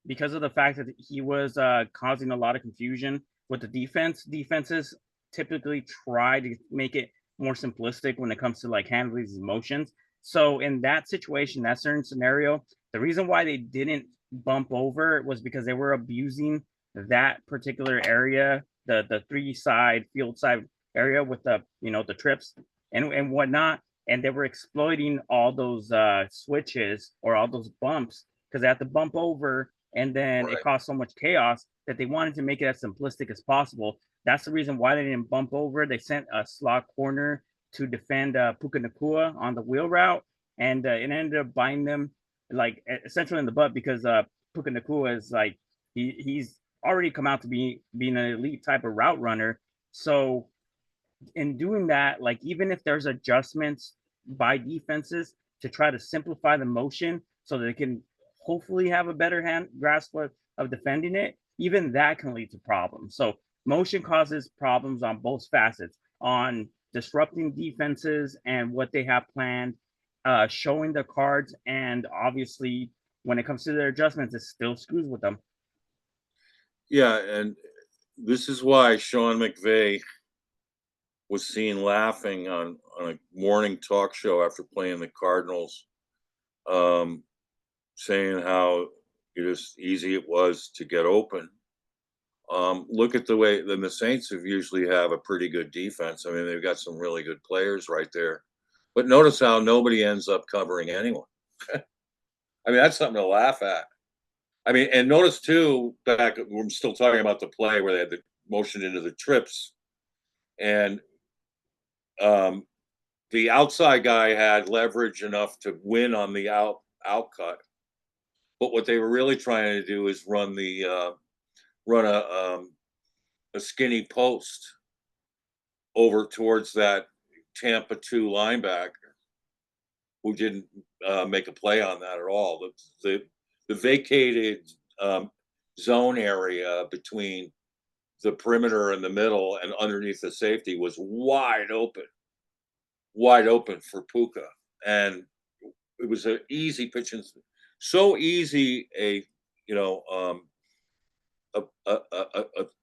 because of the fact that he was causing a lot of confusion with the defense. Defenses typically try to make it more simplistic when it comes to like handling these emotions. So in that situation, that certain scenario, the reason why they didn't bump over was because they were abusing that particular area, the three side field side area with the the trips and whatnot, and they were exploiting all those switches or all those bumps because they had to bump over, and then it caused so much chaos that they wanted to make it as simplistic as possible. That's the reason why they didn't bump over. They sent a slot corner to defend Puka Nakua on the wheel route, and it ended up biting them like essentially in the butt because Puka Nakua is like he's already come out to being an elite type of route runner. So in doing that, like even if there's adjustments by defenses to try to simplify the motion so that they can hopefully have a better hand grasp of defending it, even that can lead to problems. So motion causes problems on both facets, on disrupting defenses and what they have planned, showing the cards, and obviously when it comes to their adjustments, it still screws with them. Yeah, and this is why Sean McVay was seen laughing on a morning talk show after playing the Cardinals, saying how easy it was to get open. Look at the way then the Saints have usually have a pretty good defense. I mean, they've got some really good players right there. But notice how nobody ends up covering anyone. I mean, that's something to laugh at. I mean, and notice too, we're still talking about the play where they had the motion into the trips, and the outside guy had leverage enough to win on the out cut. But what they were really trying to do is run a skinny post over towards that Tampa 2 linebacker, who didn't make a play on that at all. The vacated zone area between the perimeter and the middle and underneath the safety was wide open for Puka, and it was an easy pitch, and so easy a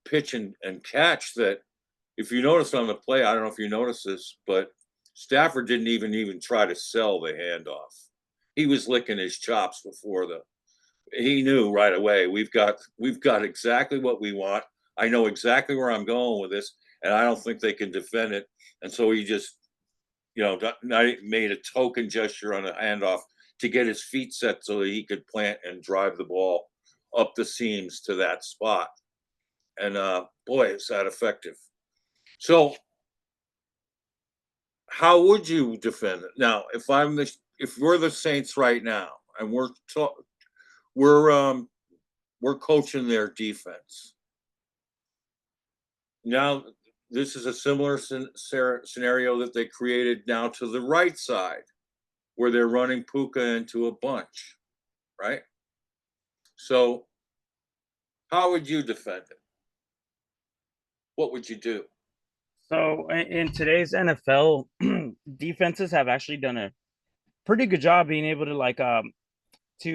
pitch and catch that if you notice on the play, I don't know if you noticed this, but Stafford didn't even try to sell the handoff. He was licking his chops before he knew right away, we've got exactly what we want. I know exactly where I'm going with this, and I don't think they can defend it. And so he just, made a token gesture on a handoff to get his feet set so that he could plant and drive the ball up the seams to that spot. And boy, is that effective. So how would you defend it? Now, if we're the Saints right now and we're coaching their defense. Now, this is a similar scenario that they created now to the right side, where they're running Puka into a bunch, right? So how would you defend it? What would you do? So in today's NFL, defenses have actually done a pretty good job being able to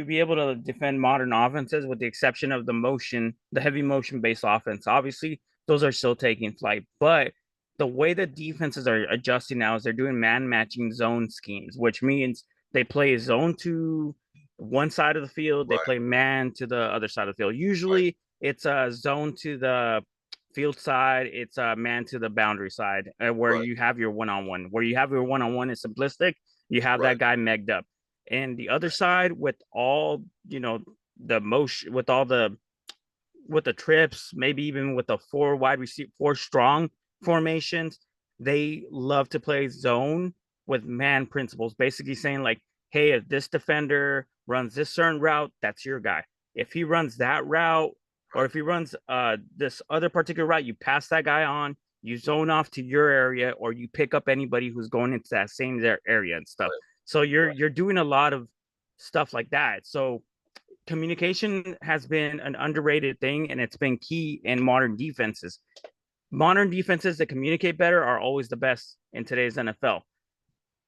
be able to defend modern offenses, with the exception of the heavy motion based offense. Obviously, those are still taking flight, but the way that defenses are adjusting now is they're doing man matching zone schemes, which means they play zone to one side of the field, they play man to the other side of the field. Usually it's a zone to the field side, it's a man to the boundary side, where you have your one-on-one. Where you have your one-on-one is simplistic. You have that guy megged up. And the other side, with all the motion, with the trips, maybe even with the 4 wide receiver, 4 strong formations, they love to play zone with man principles, basically saying like, hey, if this defender runs this certain route, that's your guy. If he runs that route, or if he runs this other particular route, you pass that guy on, you zone off to your area, or you pick up anybody who's going into that same area and stuff. So you're doing a lot of stuff like that. So communication has been an underrated thing, and it's been key in modern defenses. Modern defenses that communicate better are always the best in today's NFL.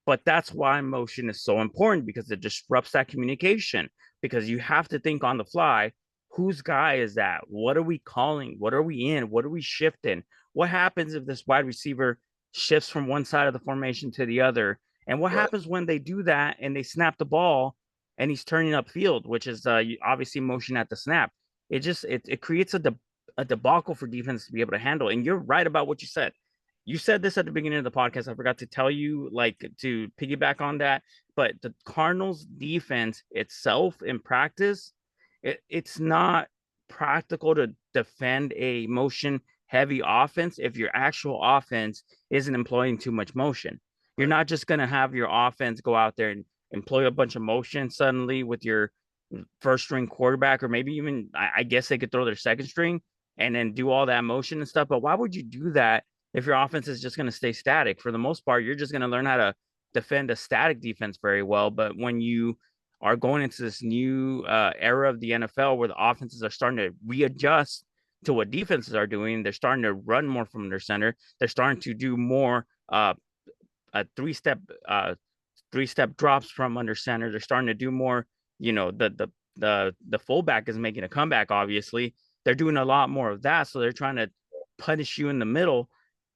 But that's why motion is so important, because it disrupts that communication, because you have to think on the fly, whose guy is that? What are we calling? What are we in? What are we shifting? What happens if this wide receiver shifts from one side of the formation to the other? And what happens when they do that and they snap the ball and he's turning upfield, which is obviously motion at the snap? It creates a debacle for defense to be able to handle. And you're right about what you said. You said this at the beginning of the podcast. I forgot to tell you, like, to piggyback on that. But the Cardinals defense itself in practice, it's not practical to defend a motion heavy offense if your actual offense isn't employing too much motion. You're not just going to have your offense go out there and employ a bunch of motion suddenly with your first string quarterback, or maybe even, I guess they could throw their second string and then do all that motion and stuff. But why would you do that if your offense is just going to stay static? For the most part, you're just going to learn how to defend a static defense very well. But when you are going into this new era of the NFL where the offenses are starting to readjust to what defenses are doing, they're starting to run more from their center. They're starting to do more three-step drops from under center. They're starting to do more. The fullback is making a comeback. Obviously, they're doing a lot more of that. So they're trying to punish you in the middle.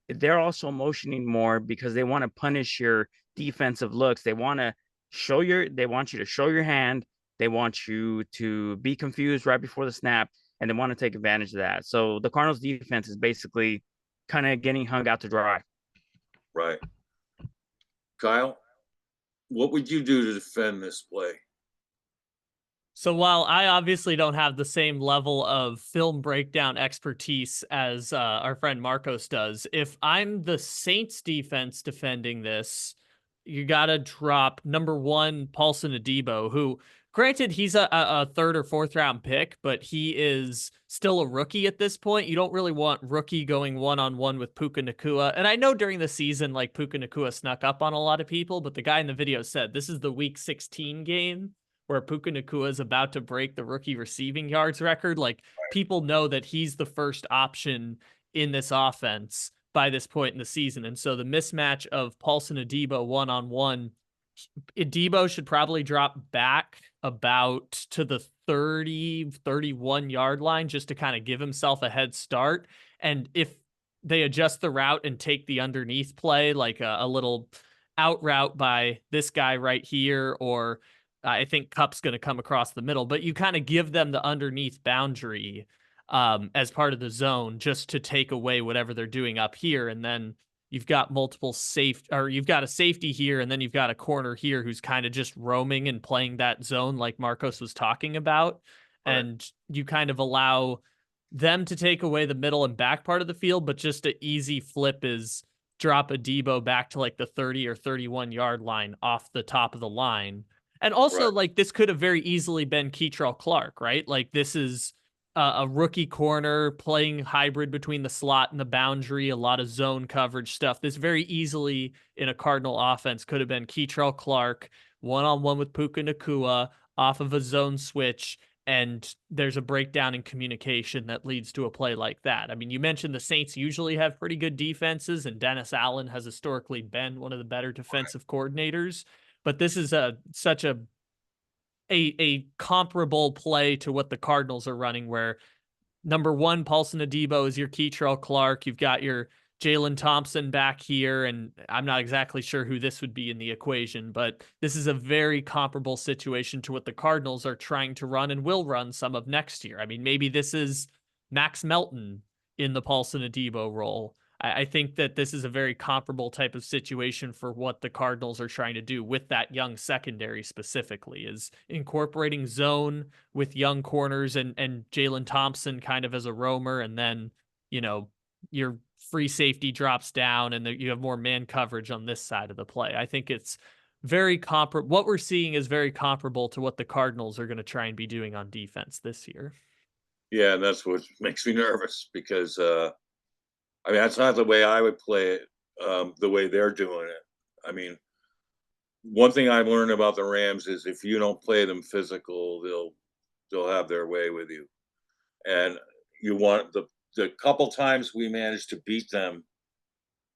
They're also motioning more because they want to punish your defensive looks. They want you to show your hand. They want you to be confused right before the snap, and they want to take advantage of that. So the Cardinals defense is basically kind of getting hung out to dry. Right. Kyle, what would you do to defend this play? So while I obviously don't have the same level of film breakdown expertise as our friend Marcos does, if I'm the Saints defense defending this, you got to drop number one, Paulson Adebo, who, granted, he's a third or fourth round pick, but he is still a rookie at this point. You don't really want rookie going one-on-one with Puka Nakua. And I know during the season, like, Puka Nakua snuck up on a lot of people, but the guy in the video said this is the week 16 game where Puka Nakua is about to break the rookie receiving yards record. Like, people know that he's the first option in this offense by this point in the season. And so the mismatch of Paulson Adebo one-on-one, Adebo should probably drop back about to the 31 yard line just to kind of give himself a head start. And if they adjust the route and take the underneath play, like a little out route by this guy right here, or I think Kupp's going to come across the middle, but you kind of give them the underneath boundary as part of the zone just to take away whatever they're doing up here. And then you've got you've got a safety here, and then you've got a corner here who's kind of just roaming and playing that zone like Marcos was talking about. Right. And you kind of allow them to take away the middle and back part of the field, but just an easy flip is drop Adebo back to like the 30 or 31 yard line off the top of the line. And also, right, like, this could have very easily been Keitrell Clark, right? Like, this is a rookie corner playing hybrid between the slot and the boundary, a lot of zone coverage stuff. This very easily in a Cardinal offense could have been Keitrell Clark one-on-one with Puka Nakua off of a zone switch, and there's a breakdown in communication that leads to a play like that. I mean, you mentioned the Saints usually have pretty good defenses, and Dennis Allen has historically been one of the better defensive coordinators. But this is such a comparable play to what the Cardinals are running, where number one, Paulson Adebo is your Keitrell Clark. You've got your Jalen Thompson back here, and I'm not exactly sure who this would be in the equation, but this is a very comparable situation to what the Cardinals are trying to run and will run some of next year. I mean, maybe this is Max Melton in the Paulson Adebo role. I think that this is a very comparable type of situation for what the Cardinals are trying to do with that young secondary specifically, is incorporating zone with young corners and Jalen Thompson kind of as a roamer. And then, your free safety drops down and you have more man coverage on this side of the play. I think it's very comparable. What we're seeing is very comparable to what the Cardinals are going to try and be doing on defense this year. Yeah, and that's what makes me nervous because, I mean, that's not the way I would play it, the way they're doing it. I mean, one thing I've learned about the Rams is if you don't play them physical, they'll have their way with you. And you want the couple times we managed to beat them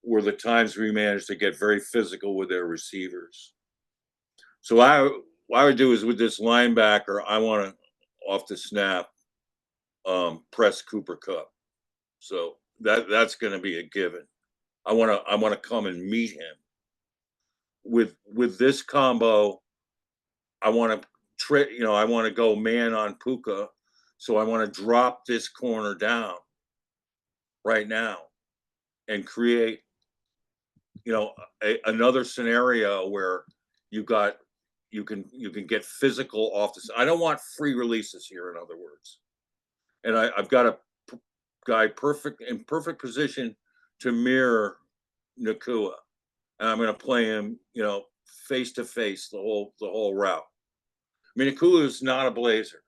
were the times we managed to get very physical with their receivers. So what I would do is with this linebacker, I want to, off the snap, press Cooper Kupp. So that's going to be a given. I want to come and meet him with this combo. I want to I want to go man on Puka. So I want to drop this corner down right now and create, another scenario where you can get physical off this. I don't want free releases here, in other words. And I've got a guy in perfect position to mirror Nakua. And I'm going to play him, face to face the whole route. I mean, Nakua is not a blazer.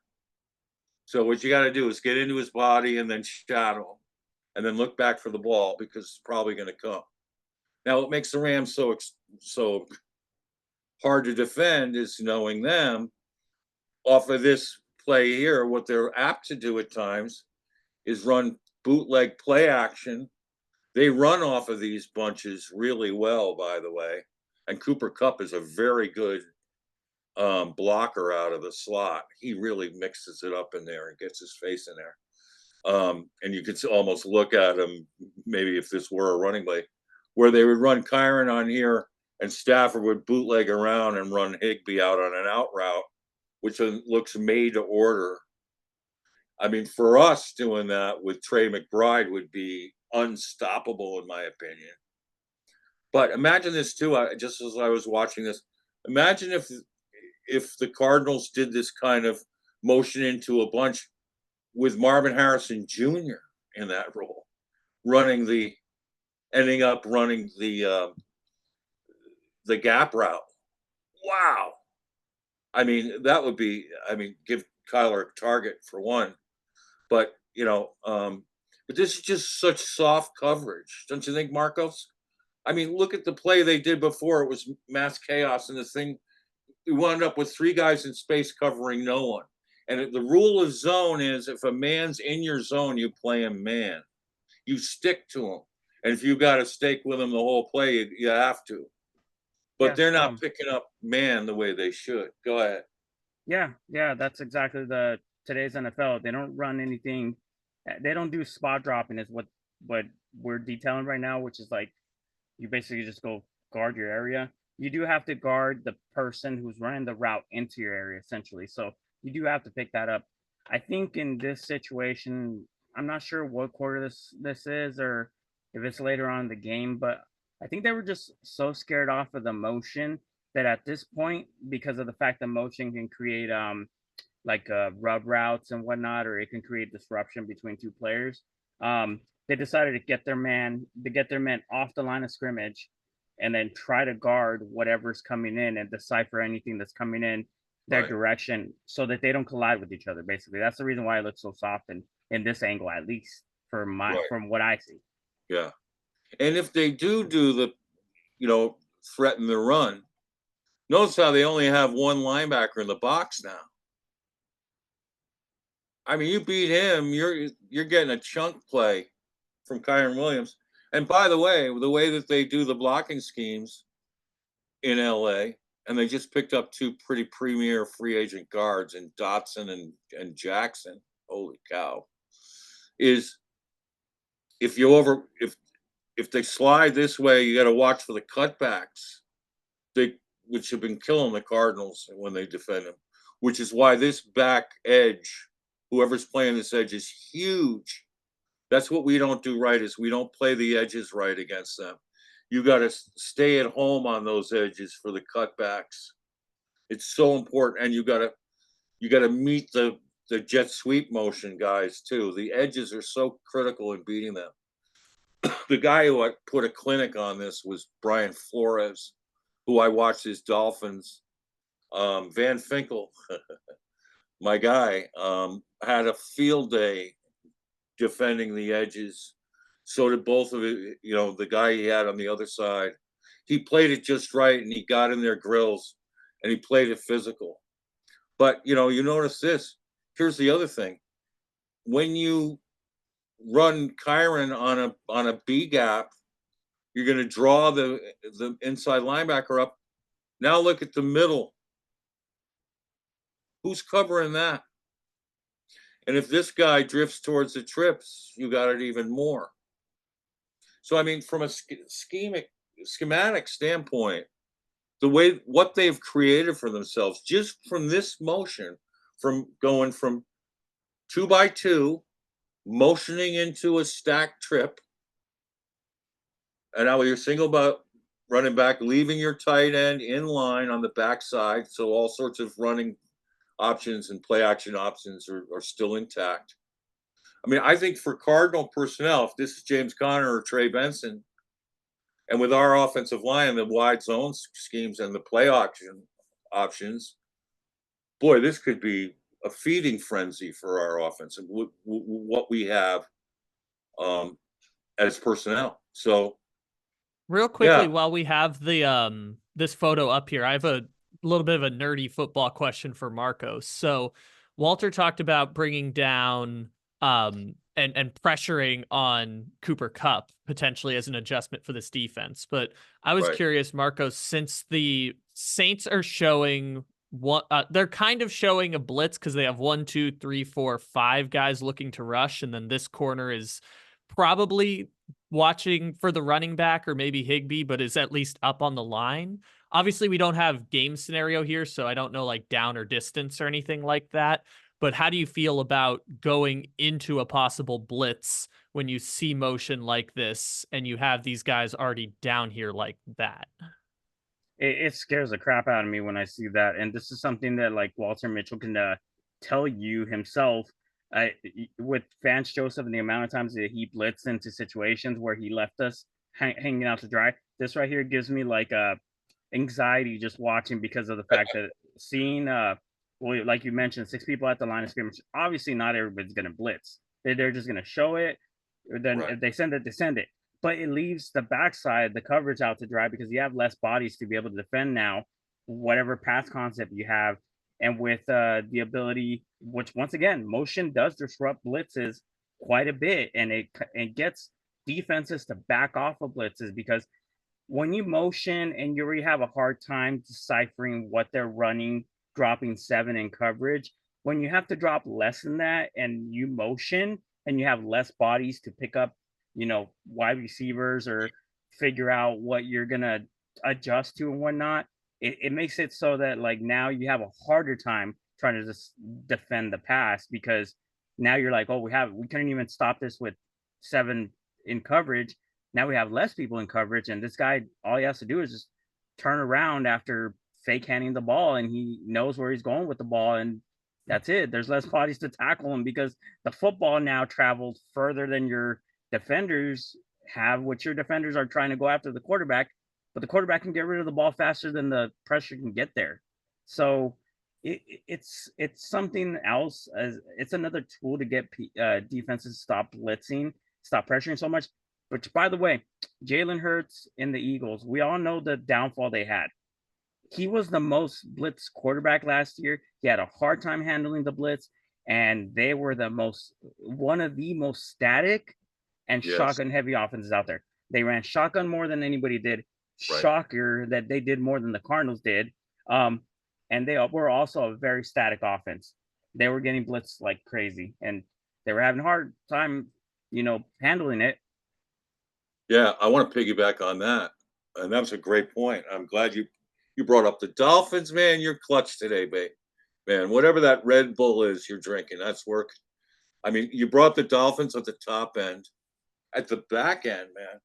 So what you got to do is get into his body and then shadow him, and then look back for the ball because it's probably going to come. Now, what makes the Rams so hard to defend is knowing them off of this play here. What they're apt to do at times is run bootleg play action. They run off of these bunches really well, by the way. And Cooper Kupp is a very good blocker out of the slot. He really mixes it up in there and gets his face in there. And you could almost look at him, maybe if this were a running play, where they would run Kyren on here and Stafford would bootleg around and run Higbee out on an out route, which looks made to order. I mean, for us doing that with Trey McBride would be unstoppable, in my opinion. But imagine this too, just as I was watching this, imagine if the Cardinals did this kind of motion into a bunch with Marvin Harrison Jr. in that role, ending up running the gap route. Wow. I mean, that would be, give Kyler a target for one. But, but this is just such soft coverage. Don't you think, Marcos? I mean, look at the play they did before. It was mass chaos, and the thing, we wound up with three guys in space covering no one. And the rule of zone is if a man's in your zone, you play him man. You stick to him. And if you got to stake with him the whole play, you have to. But they're not picking up man the way they should. Go ahead. Yeah, that's exactly today's NFL. They don't run anything. They don't do spot dropping is what we're detailing right now, which is like you basically just go guard your area. You do have to guard the person who's running the route into your area, essentially. So you do have to pick that up. I think in this situation, I'm not sure what quarter this is or if it's later on in the game, but I think they were just so scared off of the motion that at this point, because of the fact that motion can create rub routes and whatnot, or it can create disruption between two players, they decided to get their man off the line of scrimmage and then try to guard whatever's coming in and decipher anything that's coming in their direction so that they don't collide with each other. Basically, that's the reason why it looks so soft in this angle, at least from what I see. Yeah. And if they do the, threaten the run, notice how they only have one linebacker in the box now. I mean, you beat him, you're getting a chunk play from Kyren Williams. And by the way that they do the blocking schemes in LA, and they just picked up two pretty premier free agent guards in Dotson and Jackson. Holy cow. Is if they slide this way, you got to watch for the cutbacks, which have been killing the Cardinals when they defend them, which is why this back edge, whoever's playing this edge, is huge. That's what we don't do right, is we don't play the edges right against them. You got to stay at home on those edges for the cutbacks. It's so important, and you got to meet the jet sweep motion guys too. The edges are so critical in beating them. The guy who put a clinic on this was Brian Flores, who I watched his Dolphins. Van Finkel, my guy, had a field day defending the edges. So did both of it. The guy he had on the other side. He played it just right, and he got in their grills, and he played it physical. But, you notice this. Here's the other thing. When you run Kyren on a B gap, you're going to draw the inside linebacker up. Now look at the middle. Who's covering that? And if this guy drifts towards the trips, you got it even more. So, I mean, from a schematic standpoint, what they've created for themselves, just from this motion, from going from 2x2, motioning into a stack trip, and now with your single running back, leaving your tight end in line on the backside, so all sorts of running options and play action options are still intact. I mean, I think for Cardinal personnel, if this is James Conner or Trey Benson, and with our offensive line, the wide zone schemes and the play options, boy, this could be a feeding frenzy for our offense and what we have as personnel. So, real quickly, yeah. while we have the this photo up here, I have a little bit of a nerdy football question for Marcos. So Walter talked about bringing down and pressuring on Cooper Kupp potentially as an adjustment for this defense. But I was curious, Marcos, since the Saints are showing what they're kind of showing a blitz because they have 1, 2, 3, 4, 5 guys looking to rush, and then this corner is probably watching for the running back or maybe Higbee, but is at least up on the line. Obviously, we don't have game scenario here, so I don't know like down or distance or anything like that. But how do you feel about going into a possible blitz when you see motion like this and you have these guys already down here like that? It scares the crap out of me when I see that. And this is something that like Walter Mitchell can tell you himself. With Vance Joseph and the amount of times that he blitzed into situations where he left us hanging out to dry. This right here gives me like anxiety just watching because of the fact that seeing well, like you mentioned, 6 people at the line of scrimmage. Obviously, not everybody's going to blitz. They're just going to show it. Or then if they send it, they send it. But it leaves the backside, the coverage out to dry because you have less bodies to be able to defend now, whatever pass concept you have. And with the ability, which once again, motion does disrupt blitzes quite a bit. And it gets defenses to back off of blitzes because when you motion and you already have a hard time deciphering what they're running, dropping 7 in coverage, when you have to drop less than that and you motion and you have less bodies to pick up, wide receivers or figure out what you're going to adjust to and whatnot, it makes it so that like now you have a harder time trying to just defend the pass because now you're like, oh, we couldn't even stop this with 7 in coverage. Now we have less people in coverage, and this guy, all he has to do is just turn around after fake handing the ball, and he knows where he's going with the ball, and that's it. There's less bodies to tackle him because the football now traveled further than your defenders have, which your defenders are trying to go after the quarterback, but the quarterback can get rid of the ball faster than the pressure can get there. So it's something else. It's another tool to get defenses to stop blitzing, stop pressuring so much. Which, by the way, Jalen Hurts in the Eagles, we all know the downfall they had. He was the most blitz quarterback last year. He had a hard time handling the blitz, and they were one of the most static and shotgun-heavy offenses out there. They ran shotgun more than anybody did. Shocker that they did more than the Cardinals did. And they were also a very static offense. They were getting blitzed like crazy, and they were having a hard time, handling it. Yeah, I want to piggyback on that. And that was a great point. I'm glad you brought up the Dolphins, man. You're clutch today, babe. Man, whatever that Red Bull is you're drinking, that's working. I mean, you brought the Dolphins at the top end. At the back end, man,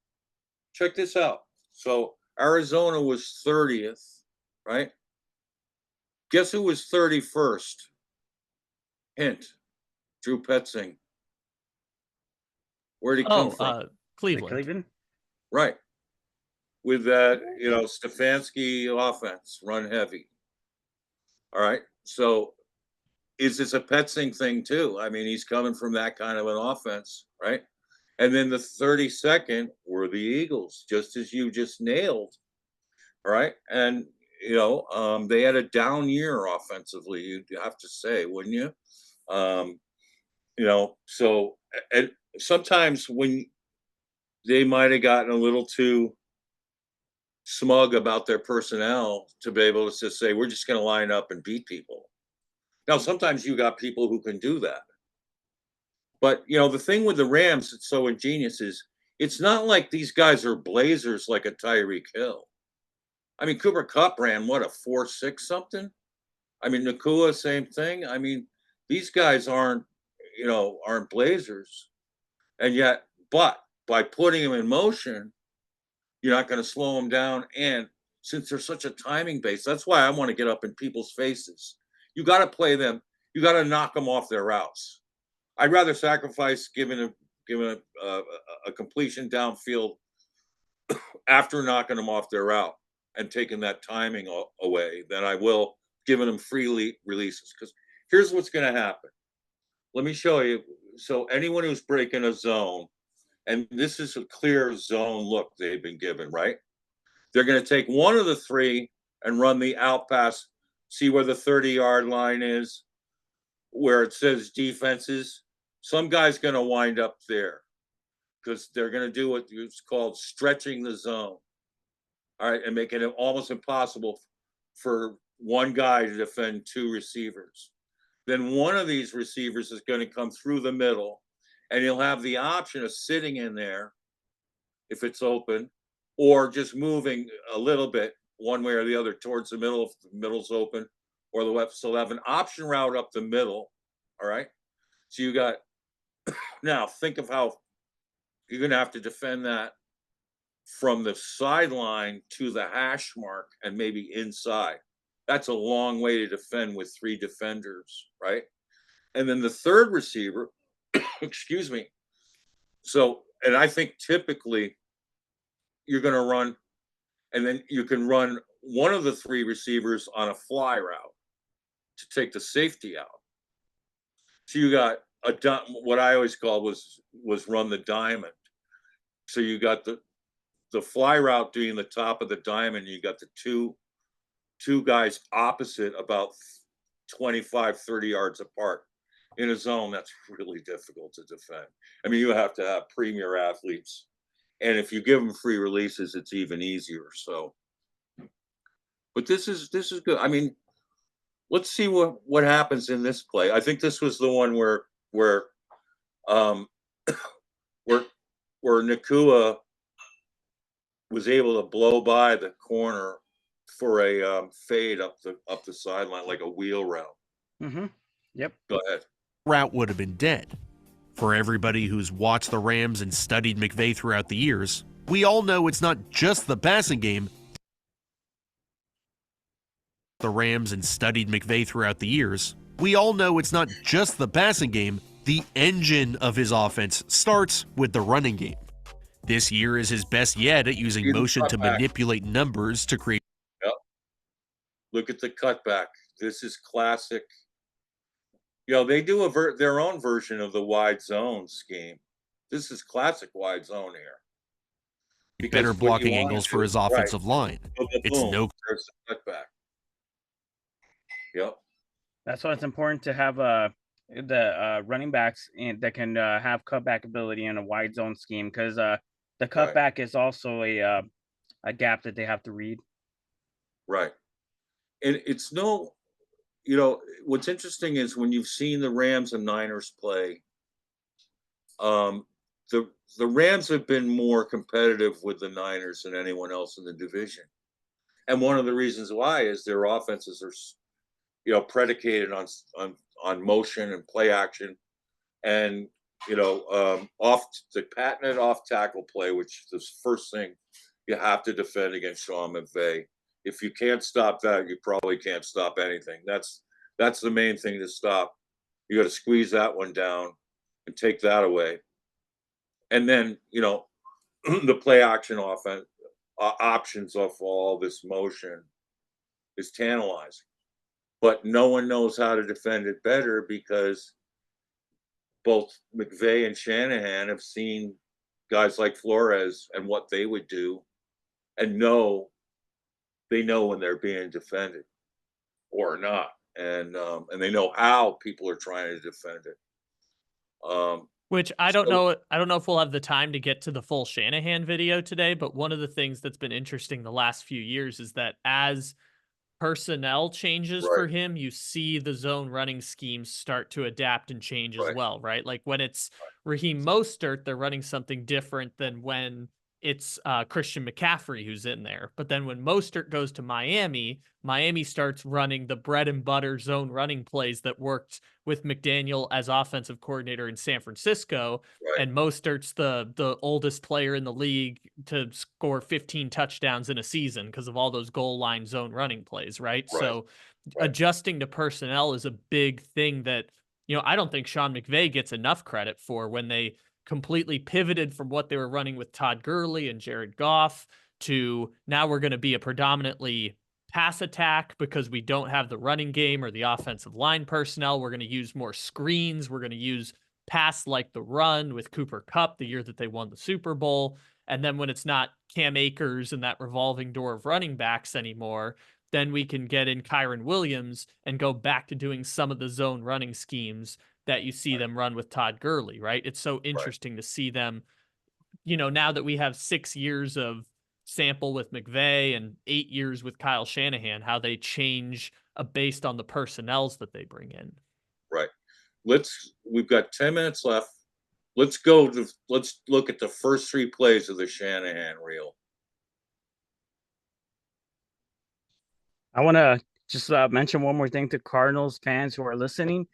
check this out. So Arizona was 30th, right? Guess who was 31st? Hint, Drew Petzing. Where'd he come from? Cleveland. Right. With that, Stefanski offense, run heavy. All right. So is this a Petzing thing too? I mean, he's coming from that kind of an offense, right? And then the 32nd were the Eagles, just as you just nailed. All right. And, they had a down year offensively, you'd have to say, wouldn't you? So and sometimes when they might have gotten a little too smug about their personnel to be able to just say, we're just going to line up and beat people. Now, sometimes you got people who can do that. But, the thing with the Rams that's so ingenious is it's not like these guys are blazers like a Tyreek Hill. I mean, Cooper Kupp ran, what, a 4.6 something? I mean, Nakua, same thing. I mean, these guys aren't blazers. And yet, but by putting them in motion, you're not going to slow them down. And since they're such a timing base, that's why I want to get up in people's faces. You got to play them. You got to knock them off their routes. I'd rather sacrifice giving a completion downfield after knocking them off their route and taking that timing away than I will giving them free releases. Because here's what's going to happen. Let me show you. So anyone who's breaking a zone, and this is a clear zone look they've been given, right? They're going to take one of the three and run the out pass. See where the 30-yard line is, where it says defenses. Some guy's going to wind up there because they're going to do what is called stretching the zone. All right, and making it almost impossible for one guy to defend two receivers. Then one of these receivers is going to come through the middle, and he'll have the option of sitting in there if it's open, or just moving a little bit one way or the other towards the middle if the middle's open, or the left. So they'll have an option route up the middle. All right. So you got, now think of how you're going to have to defend that from the sideline to the hash mark and maybe inside. That's a long way to defend with three defenders, right? And then the third receiver, excuse me. So, and I think typically you're going to run, and then you can run one of the three receivers on a fly route to take the safety out. So you got what I always called was run the diamond. So you got the fly route doing the top of the diamond. You got the two guys opposite about 25, 30 yards apart in a zone that's really difficult to defend. I mean, you have to have premier athletes. And if you give them free releases, it's even easier. So, but this is good. I mean, let's see what happens in this play. I think this was the one where Nakua was able to blow by the corner for a fade up the sideline, like a wheel route. Mm-hmm. Yep. Go ahead. Route would have been dead. For everybody who's watched the Rams and studied McVay throughout the years, we all know it's not just the passing game. The Rams and studied McVay throughout the years, we all know it's not just the passing game. The engine of his offense starts with the running game. This year is his best yet at using motion to manipulate numbers to create. Yep. Look at the cutback. This is classic. They do their own version of the wide zone scheme. This is classic wide zone here. Better blocking angles for his offensive line. It's no. There's the cutback. Yep. That's why it's important to have the running backs that can have cutback ability in a wide zone scheme, because the cutback is also a gap that they have to read. Right. And it's what's interesting is when you've seen the Rams and Niners play, the Rams have been more competitive with the Niners than anyone else in the division. And one of the reasons why is their offenses are, predicated on motion and play action, and off the patented off tackle play, which is the first thing you have to defend against Sean McVay. If you can't stop that, you probably can't stop anything. That's the main thing to stop. You got to squeeze that one down and take that away. And then, the play action offense options of all this motion is tantalizing. But no one knows how to defend it better, because both McVay and Shanahan have seen guys like Flores and what they would do, and they know when they're being defended or not. And they know how people are trying to defend it. Which I don't know. I don't know if we'll have the time to get to the full Shanahan video today, but one of the things that's been interesting the last few years is that as personnel changes Right. for him, you see the zone running schemes start to adapt and change as Right. well, right? Like when it's Raheem Mostert, they're running something different than when it's Christian McCaffrey who's in there. But then when Mostert goes to Miami, Miami starts running the bread and butter zone running plays that worked with McDaniel as offensive coordinator in San Francisco. Right. And Mostert's the oldest player in the league to score 15 touchdowns in a season because of all those goal line zone running plays, right? Right. So adjusting to personnel is a big thing that, I don't think Sean McVay gets enough credit for when they completely pivoted from what they were running with Todd Gurley and Jared Goff to now we're going to be a predominantly pass attack because we don't have the running game or the offensive line personnel. We're going to use more screens. We're going to use pass like the run with Cooper Kupp the year that they won the Super Bowl. And then when it's not Cam Akers and that revolving door of running backs anymore, then we can get in Kyron Williams and go back to doing some of the zone running schemes that you see them run with Todd Gurley, right? It's so interesting to see them, now that we have 6 years of sample with McVay and 8 years with Kyle Shanahan, how they change based on the personnels that they bring in. Right. We've got 10 minutes left. Let's look at the first 3 plays of the Shanahan reel. I want to just mention one more thing to Cardinals fans who are listening.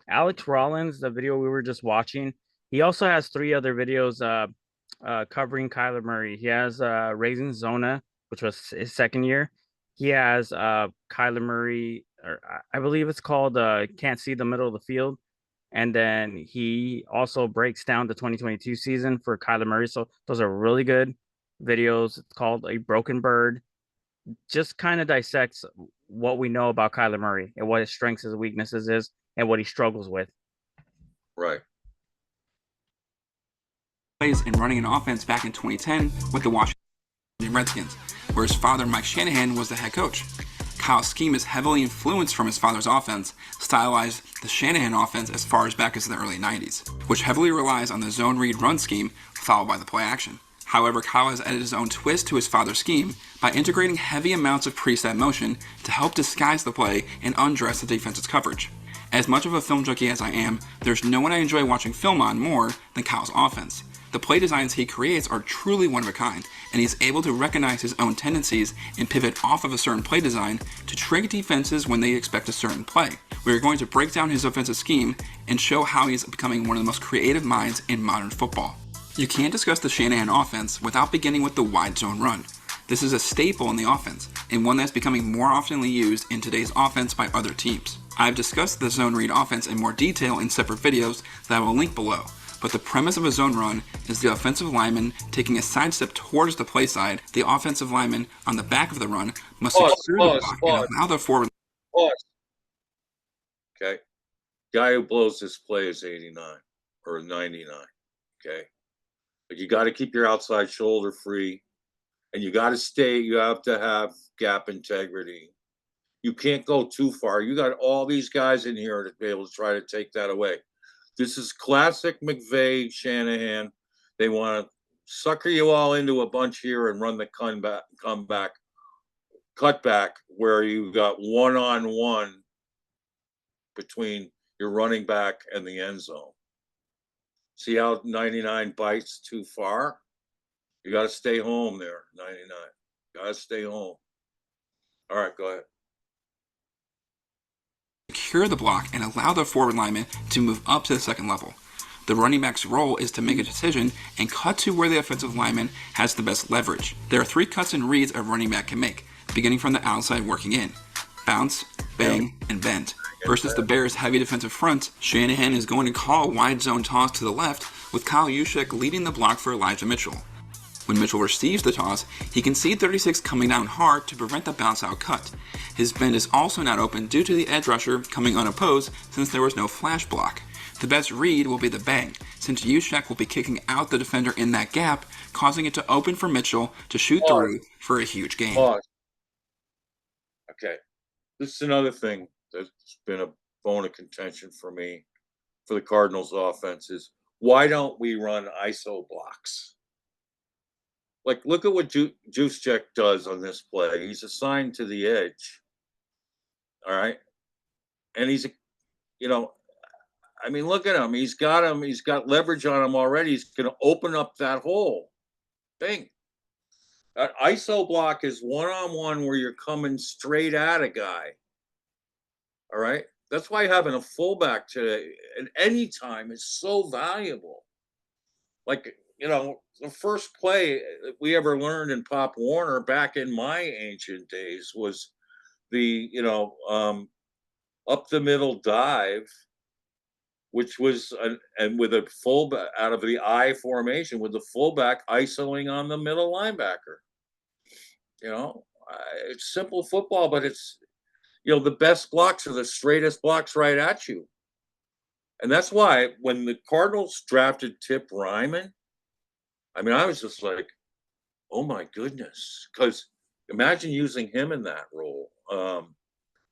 Alex Rollins, the video we were just watching, he also has 3 other videos covering Kyler Murray. He has Raising Zona, which was his second year. He has Kyler Murray, or I believe it's called Can't See the Middle of the Field. And then he also breaks down the 2022 season for Kyler Murray. So those are really good videos. It's called A Broken Bird. Just kind of dissects what we know about Kyler Murray and what his strengths and weaknesses is and what he struggles with. Right. Plays in running an offense back in 2010 with the Washington Redskins, where his father, Mike Shanahan, was the head coach. Kyle's scheme is heavily influenced from his father's offense, stylized the Shanahan offense as far as back as the early 90s, which heavily relies on the zone read run scheme followed by the play action. However, Kyle has added his own twist to his father's scheme by integrating heavy amounts of preset motion to help disguise the play and undress the defense's coverage. As much of a film junkie as I am, there's no one I enjoy watching film on more than Kyle's offense. The play designs he creates are truly one of a kind, and he's able to recognize his own tendencies and pivot off of a certain play design to trick defenses when they expect a certain play. We are going to break down his offensive scheme and show how he's becoming one of the most creative minds in modern football. You can't discuss the Shanahan offense without beginning with the wide zone run. This is a staple in the offense, and one that's becoming more oftenly used in today's offense by other teams. I've discussed the zone read offense in more detail in separate videos that I will link below, but the premise of a zone run is the offensive lineman taking a sidestep towards the play side. The offensive lineman on the back of the run must secure the block and allow the forward. Okay. Guy who blows this play is 89 or 99. Okay. But you got to keep your outside shoulder free, and you have to have gap integrity. You can't go too far. You got all these guys in here to be able to try to take that away. This is classic McVay, Shanahan. They want to sucker you all into a bunch here and run the cutback where you got one-on-one between your running back and the end zone. See how 99 bites too far? You got to stay home there, 99. Got to stay home. All right, go ahead. Secure the block and allow the forward lineman to move up to the second level. The running back's role is to make a decision and cut to where the offensive lineman has the best leverage. There are 3 cuts and reads a running back can make, beginning from the outside working in. Bounce, bang, and bend. Versus the Bears' heavy defensive front, Shanahan is going to call a wide zone toss to the left, with Kyle Juszczyk leading the block for Elijah Mitchell. When Mitchell receives the toss, he can see 36 coming down hard to prevent the bounce-out cut. His bend is also not open due to the edge rusher coming unopposed since there was no flash block. The best read will be the bang, since Juszczyk will be kicking out the defender in that gap, causing it to open for Mitchell to shoot through for a huge gain. Okay. This is another thing that's been a bone of contention for me for the Cardinals offense is why don't we run ISO blocks? Like, look at what Juszczyk does on this play. He's assigned to the edge. All right. And he's, I mean, look at him. He's got leverage on him already. He's going to open up that whole thing. That ISO block is one-on-one where you're coming straight at a guy. All right. That's why having a fullback today at any time is so valuable. Like, the first play we ever learned in Pop Warner back in my ancient days was the, up the middle dive, which was and with a fullback out of the I formation with the fullback isoing on the middle linebacker. It's simple football, but it's, the best blocks are the straightest blocks right at you. And that's why when the Cardinals drafted Tip Ryman, I mean, I was just like, oh my goodness, because imagine using him in that role.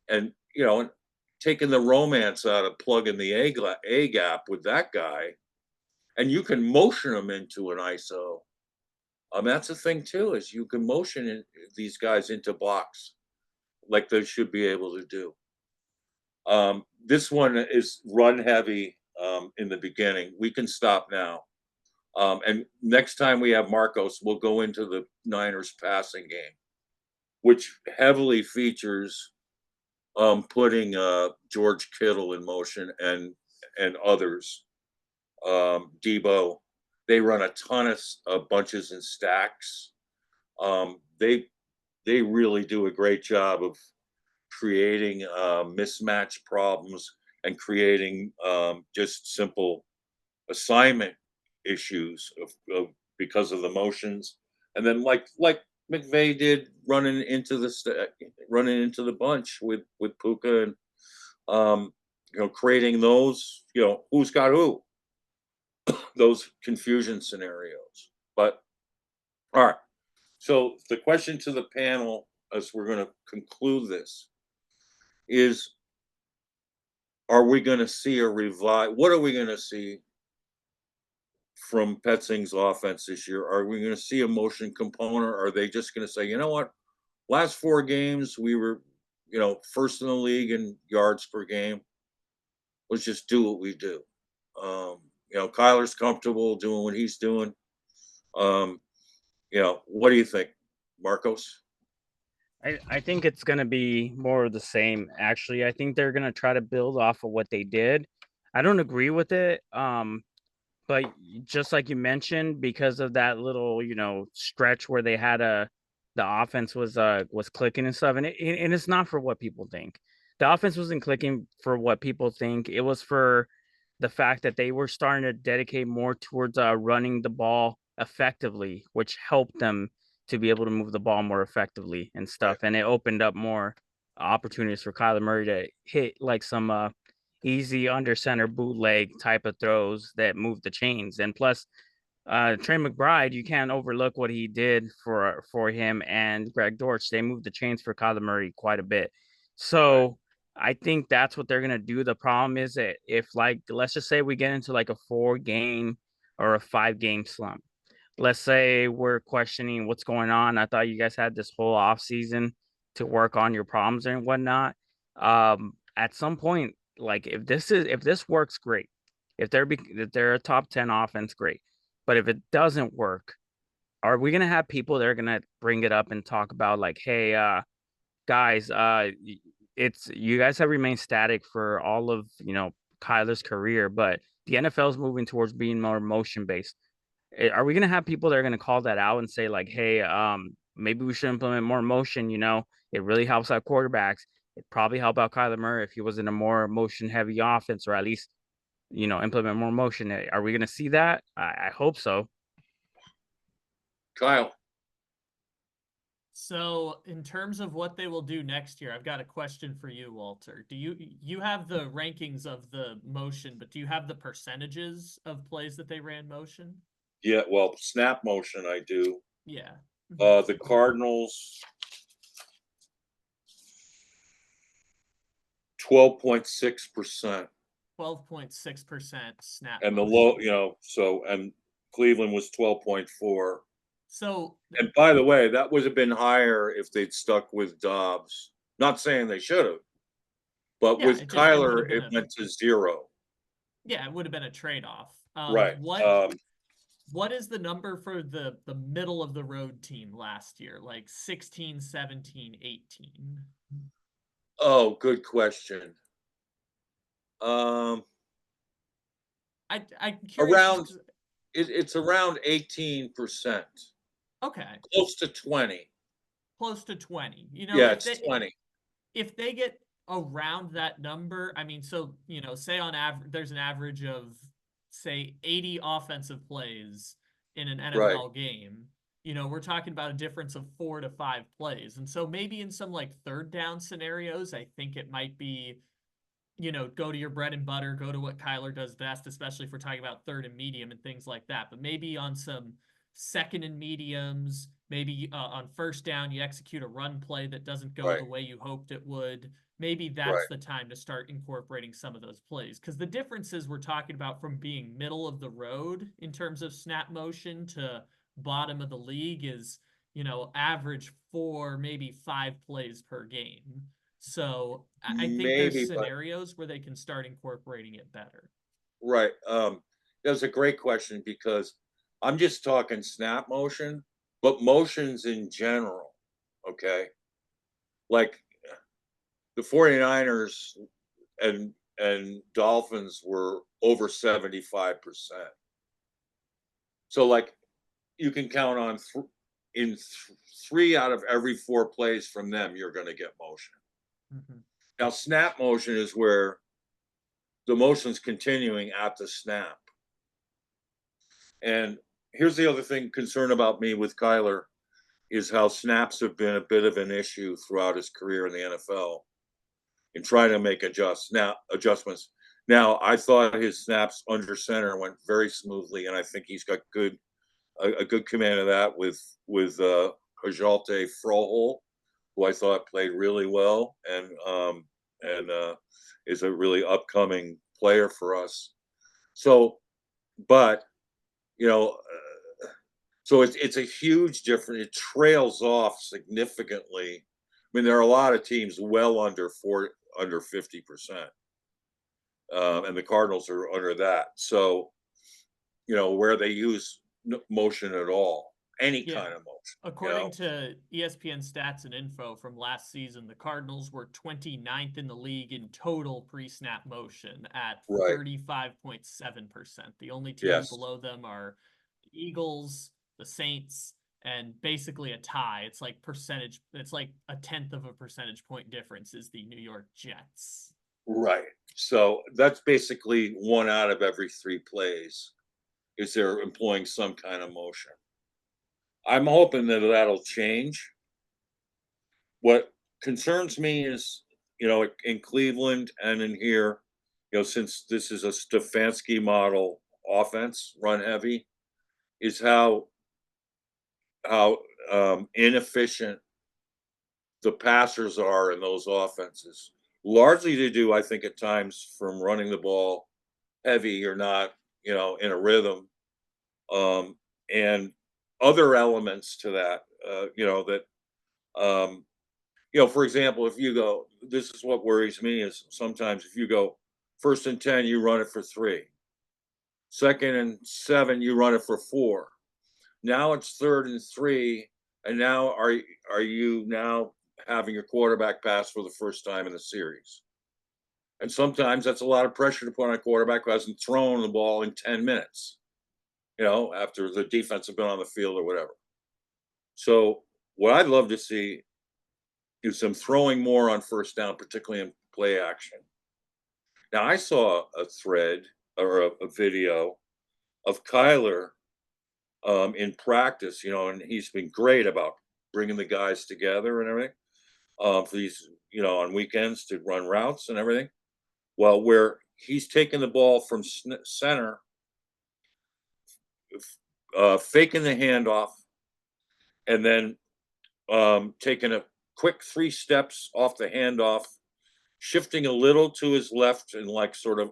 And, taking the romance out of plugging the A gap with that guy, and you can motion him into an ISO. That's the thing too, is you can motion these guys into blocks like they should be able to do. This one is run heavy in the beginning. We can stop now. And next time we have Marcos, we'll go into the Niners passing game, which heavily features putting George Kittle in motion and others. Debo, they run a ton of bunches and stacks. They really do a great job of creating mismatch problems and creating just simple assignment issues of because of the motions. And then like McVay did running into the bunch with Puka and creating those, who's got who, those confusion scenarios. But all right. So the question to the panel, as we're going to conclude this, is, are we going to see a revive? What are we going to see from Petzing's offense this year? Are we going to see a motion component? Or are they just going to say, you know what, last 4 games we were, first in the league in yards per game. Let's just do what we do. Kyler's comfortable doing what he's doing. What do you think, Marcos? I think it's going to be more of the same. Actually, I think they're going to try to build off of what they did. I don't agree with it. But just like you mentioned, because of that little, stretch where they had the offense was clicking and stuff, and it's not for what people think. The offense wasn't clicking for what people think. It was for the fact that they were starting to dedicate more towards running the ball effectively, which helped them to be able to move the ball more effectively and stuff. And it opened up more opportunities for Kyler Murray to hit like some easy under center bootleg type of throws that move the chains. And plus, Trey McBride, you can't overlook what he did for him and Greg Dortch. They moved the chains for Kyler Murray quite a bit. So I think that's what they're going to do. The problem is that if, let's just say we get into like a 4-game or a 5-game slump. Let's say we're questioning what's going on. I thought you guys had this whole off season to work on your problems and whatnot. At some point, like if this works, great. If they're a top 10 offense, great. But if it doesn't work, are we gonna have people that are gonna bring it up and talk about like, hey, guys, it's you guys have remained static for all of Kyler's career, but the NFL is moving towards being more motion based. Are we gonna have people that are gonna call that out and say like, hey, maybe we should implement more motion? It really helps our quarterbacks. It'd probably help out Kyler Murray if he was in a more motion heavy offense, or at least, implement more motion. Are we going to see that? I hope so. Kyle. So in terms of what they will do next year, I've got a question for you, Walter. Do you have the rankings of the motion, but do you have the percentages of plays that they ran motion? Yeah, well, snap motion I do. Yeah. The Cardinals 12.6%. 12.6% snap. And the low, and Cleveland was 12.4. So, and by the way, that would have been higher if they'd stuck with Dobbs. Not saying they should have, But Yeah, with it would have Kyler, been it went to 0. yeah, it would have been a trade-off. Right. What is the number for the middle of the road team last year? Like 16, 17, 18? Oh, good question. I'm curious. Around it's around 18%, Okay, close to 20. close to 20. Yeah, it's 20. If they get around that number, I mean, so, say on average, there's an average of, say, 80 offensive plays in an Right. NFL game. We're talking about a difference of 4 to 5 plays. And so maybe in some like third down scenarios, I think it might be, go to your bread and butter, go to what Kyler does best, especially if we're talking about third and medium and things like that. But maybe on some second and mediums, maybe on first down, you execute a run play that doesn't go Right. the way you hoped it would. Maybe that's Right. the time to start incorporating some of those plays. Because the differences we're talking about from being middle of the road in terms of snap motion to bottom of the league is, average 4, maybe 5 plays per game. So I think Maybe, there's but scenarios where they can start incorporating it better. right. That's a great question because I'm just talking snap motion, but motions in general. Okay. Like the 49ers and Dolphins were over 75%. So like you can count on in 3 out of every 4 plays from them, you're going to get motion. Mm-hmm. Now, snap motion is where the motion's continuing at the snap. And here's the other concern about me with Kyler is how snaps have been a bit of an issue throughout his career in the NFL in trying to make adjustments. Now, I thought his snaps under center went very smoothly, and I think he's got a good command of that with Hajalte Froholt, who I thought played really well and is a really upcoming player for us. So, but so it's a huge difference. It trails off significantly. I mean, there are a lot of teams well under 50%, and the Cardinals are under that. So, where they use motion at all, any kind of motion. According to ESPN stats and info from last season, the Cardinals were 29th in the league in total pre-snap motion at 35.7%. The only teams below them are the Eagles, the Saints, and basically a tie. It's like a 1/10 of a percentage point difference is the New York Jets. Right. So that's basically 1 out of every 3 plays is they're employing some kind of motion. I'm hoping that that'll change. What concerns me is, in Cleveland and in here, since this is a Stefanski model offense, run heavy, is how inefficient the passers are in those offenses. Largely to do, I think, at times from running the ball heavy or not, in a rhythm, and other elements to that, for example, if you go, this is what worries me is sometimes if you go 1st and 10, you run it for 3. 2nd and 7, you run it for 4. Now it's 3rd and 3, and now are you now having your quarterback pass for the first time in the series? And sometimes that's a lot of pressure to put on a quarterback who hasn't thrown the ball in 10 minutes, after the defense have been on the field or whatever. So what I'd love to see is them throwing more on first down, particularly in play action. Now, I saw a thread or a video of Kyler in practice, and he's been great about bringing the guys together and everything for these, on weekends to run routes and everything. Well, where he's taking the ball from center, faking the handoff, and then taking a quick 3 steps off the handoff, shifting a little to his left and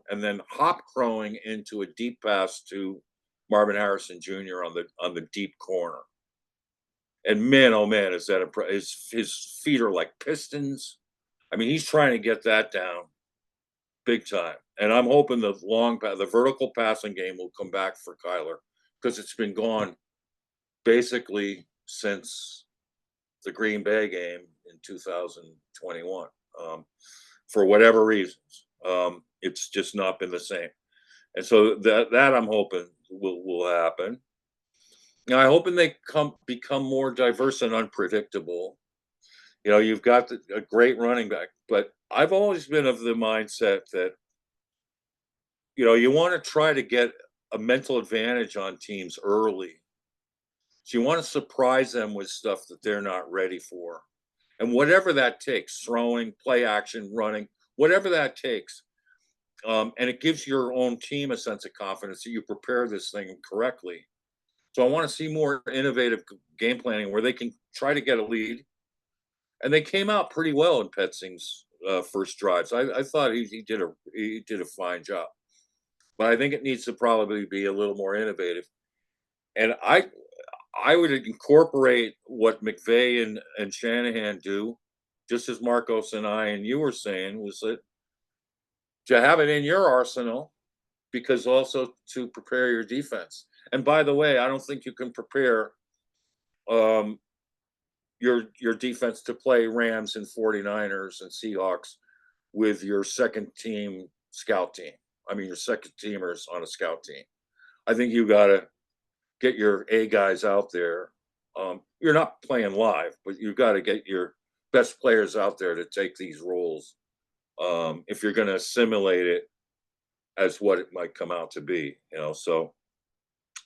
and then hop crowing into a deep pass to Marvin Harrison Jr. on the deep corner. And man, oh man, is that his feet are like pistons. I mean, he's trying to get that down. big time. And I'm hoping the vertical passing game will come back for Kyler, because it's been gone basically since the Green Bay game in 2021. For whatever reasons, it's just not been the same. And so that I'm hoping will happen. Now, I'm hoping they become more diverse and unpredictable. You know, you've got a great running back, but I've always been of the mindset that, you know, you want to try to get a mental advantage on teams early. So you want to surprise them with stuff that they're not ready for. And whatever that takes, throwing, play action, running, whatever that takes. And it gives your own team a sense of confidence that you prepare this thing correctly. So I want to see more innovative game planning where they can try to get a lead. And they came out pretty well in Petzing's first drives. I thought he did a fine job. But I think it needs to probably be a little more innovative. And I would incorporate what McVay and Shanahan do, just as Marcos and I and you were saying, was that to have it in your arsenal, because also to prepare your defense. And by the way, I don't think you can prepare your defense to play Rams and 49ers and Seahawks with your second team scout team. I mean, your second teamers on a scout team. I think you got to get your A guys out there. You're not playing live, but you got to get your best players out there to take these roles. If you're going to assimilate it as what it might come out to be, you know. So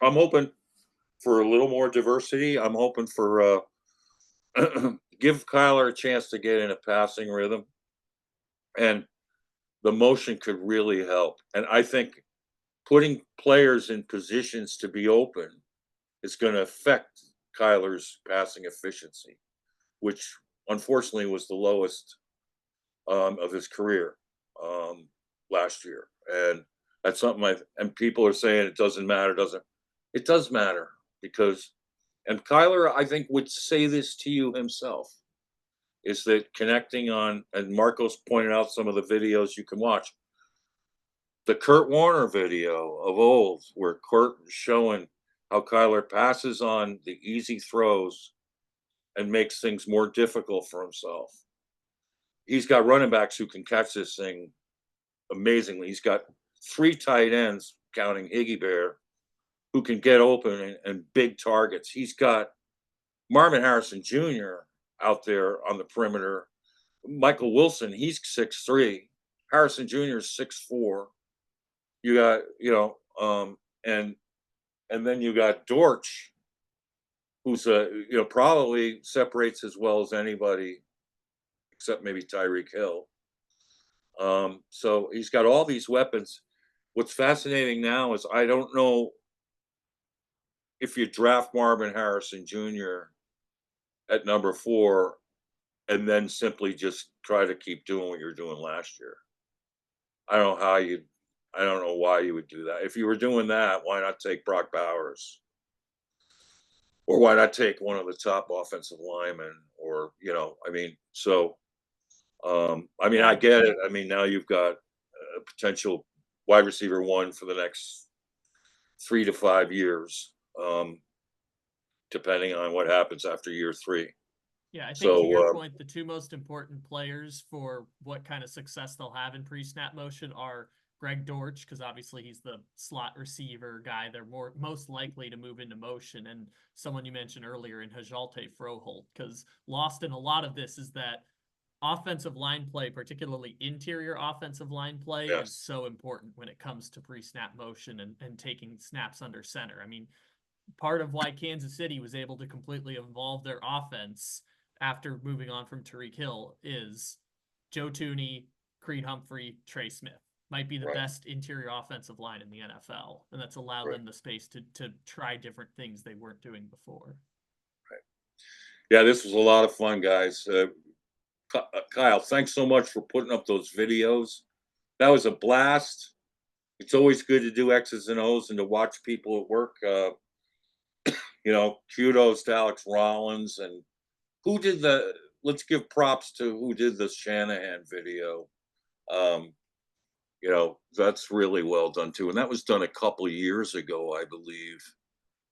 I'm hoping for a little more diversity. I'm hoping for give Kyler a chance to get in a passing rhythm, and the motion could really help. And I think putting players in positions to be open is going to affect Kyler's passing efficiency, which unfortunately was the lowest of his career last year. And that's something and people are saying it doesn't matter. It does matter, because, and Kyler, I think, would say this to you himself, is that connecting on, and Marcos pointed out some of the videos you can watch, the Kurt Warner video of old, where Kurt is showing how Kyler passes on the easy throws and makes things more difficult for himself. He's got running backs who can catch this thing amazingly. He's got 3 tight ends, counting Higgy Bear, who can get open and big targets. He's got Marvin Harrison Jr. out there on the perimeter. Michael Wilson, he's 6'3". Harrison Jr. is 6'4". You got, you know, and then you got Dortch, who's probably separates as well as anybody, except maybe Tyreek Hill. So he's got all these weapons. What's fascinating now is I don't know if you draft Marvin Harrison Jr. at number 4 and then simply just try to keep doing what you're doing last year. I don't know why you would do that. If you were doing that, why not take Brock Bowers? Or why not take one of the top offensive linemen? Or, you know, I mean, so, I get it. I mean, now you've got a potential wide receiver 1 for the next 3 to 5 years, depending on what happens after year 3. Yeah, I think to your point, the 2 most important players for what kind of success they'll have in pre-snap motion are Greg Dortch, because obviously he's the slot receiver guy. They're most likely to move into motion, and someone you mentioned earlier in Hajalte Froholt, because lost in a lot of this is that offensive line play, particularly interior offensive line play, is so important when it comes to pre-snap motion and taking snaps under center. I mean, part of why Kansas City was able to completely evolve their offense after moving on from Tyreek Hill is Joe Thuney, Creed Humphrey, Trey Smith. Might be the best interior offensive line in the NFL, and that's allowed them the space to try different things they weren't doing before. Right. Yeah, this was a lot of fun, guys. Kyle, thanks so much for putting up those videos. That was a blast. It's always good to do X's and O's and to watch people at work. Kudos to Alex Rollins, and let's give props to who did the Shanahan video. that's really well done too. And that was done a couple of years ago, I believe.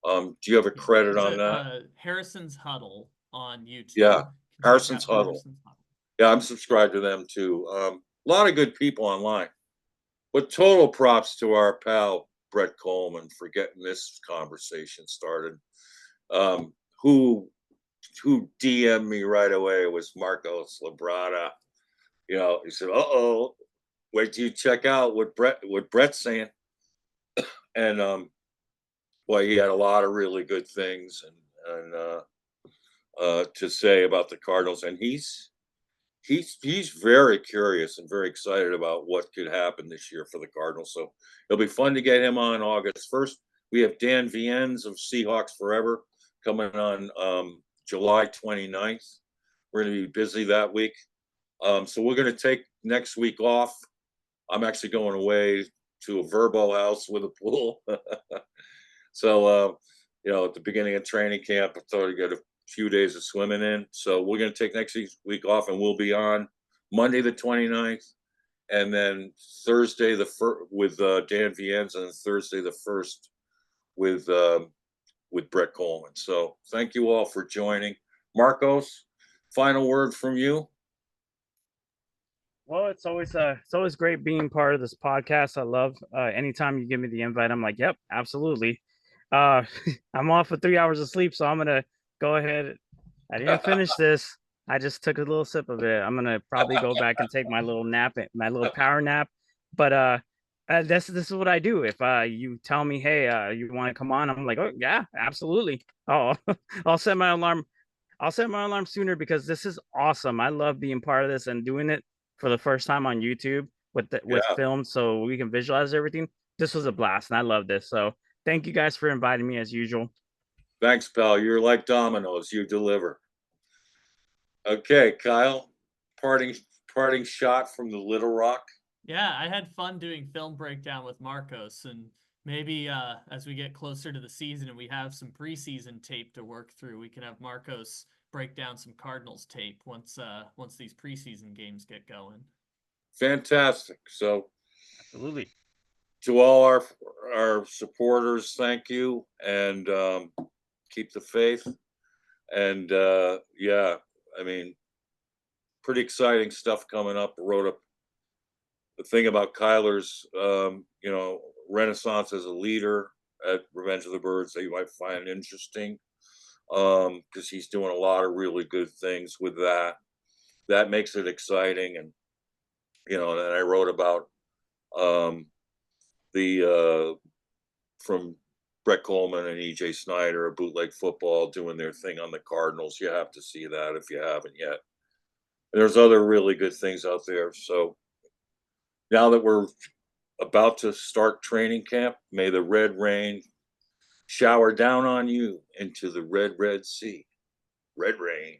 Do you have a credit on that? Harrison's Huddle on YouTube. Yeah, Harrison's Huddle. Harrison's Huddle. Yeah, I'm subscribed to them too. A lot of good people online. But total props to our pal Brett Coleman for getting this conversation started. Who DM'd me right away was Marcos Labrada. He said, "Uh-oh, wait till you check out what Brett's saying." And boy, he had a lot of really good things and to say about the Cardinals, and he's very curious and very excited about what could happen this year for the Cardinals. So it'll be fun to get him on August 1st. We have Dan Viennes of Seahawks Forever coming on July 29th. We're going to be busy that week. So we're going to take next week off. I'm actually going away to a Verbo house with a pool. So, at the beginning of training camp, I thought I'd get a few days of swimming in. So we're going to take next week off, and we'll be on Monday the 29th, and then Thursday with Dan Viennes, and Thursday the 1st with Brett Coleman. So thank you all for joining. Marcos, final word from you. Well, it's always great being part of this podcast. I love anytime you give me the invite, I'm like, yep, absolutely. I'm off for 3 hours of sleep, so I'm gonna go ahead. I didn't finish this. I just took a little sip of it. I'm gonna probably go back and take my little nap, my little power nap. But this is what I do. If you tell me, hey, you want to come on, I'm like, oh yeah, absolutely. Oh, I'll set my alarm. I'll set my alarm sooner because this is awesome. I love being part of this and doing it for the first time on YouTube with film, so we can visualize everything. This was a blast, and I love this. So thank you guys for inviting me as usual. Thanks, pal. You're like Domino's. You deliver. Okay, Kyle, parting shot from the Little Rock. Yeah, I had fun doing film breakdown with Marcos, and maybe as we get closer to the season and we have some preseason tape to work through, we can have Marcos break down some Cardinals tape once these preseason games get going. Fantastic. So absolutely. To all our supporters, thank you, and keep the faith. And pretty exciting stuff coming up. I wrote up the thing about Kyler's, renaissance as a leader at Revenge of the Birds that you might find interesting, because he's doing a lot of really good things with that. That makes it exciting, and and I wrote about from Brett Coleman and EJ Snyder of Bootleg Football doing their thing on the Cardinals. You have to see that if you haven't yet. And there's other really good things out there. So now that we're about to start training camp, may the red rain shower down on you into the red sea. Red rain.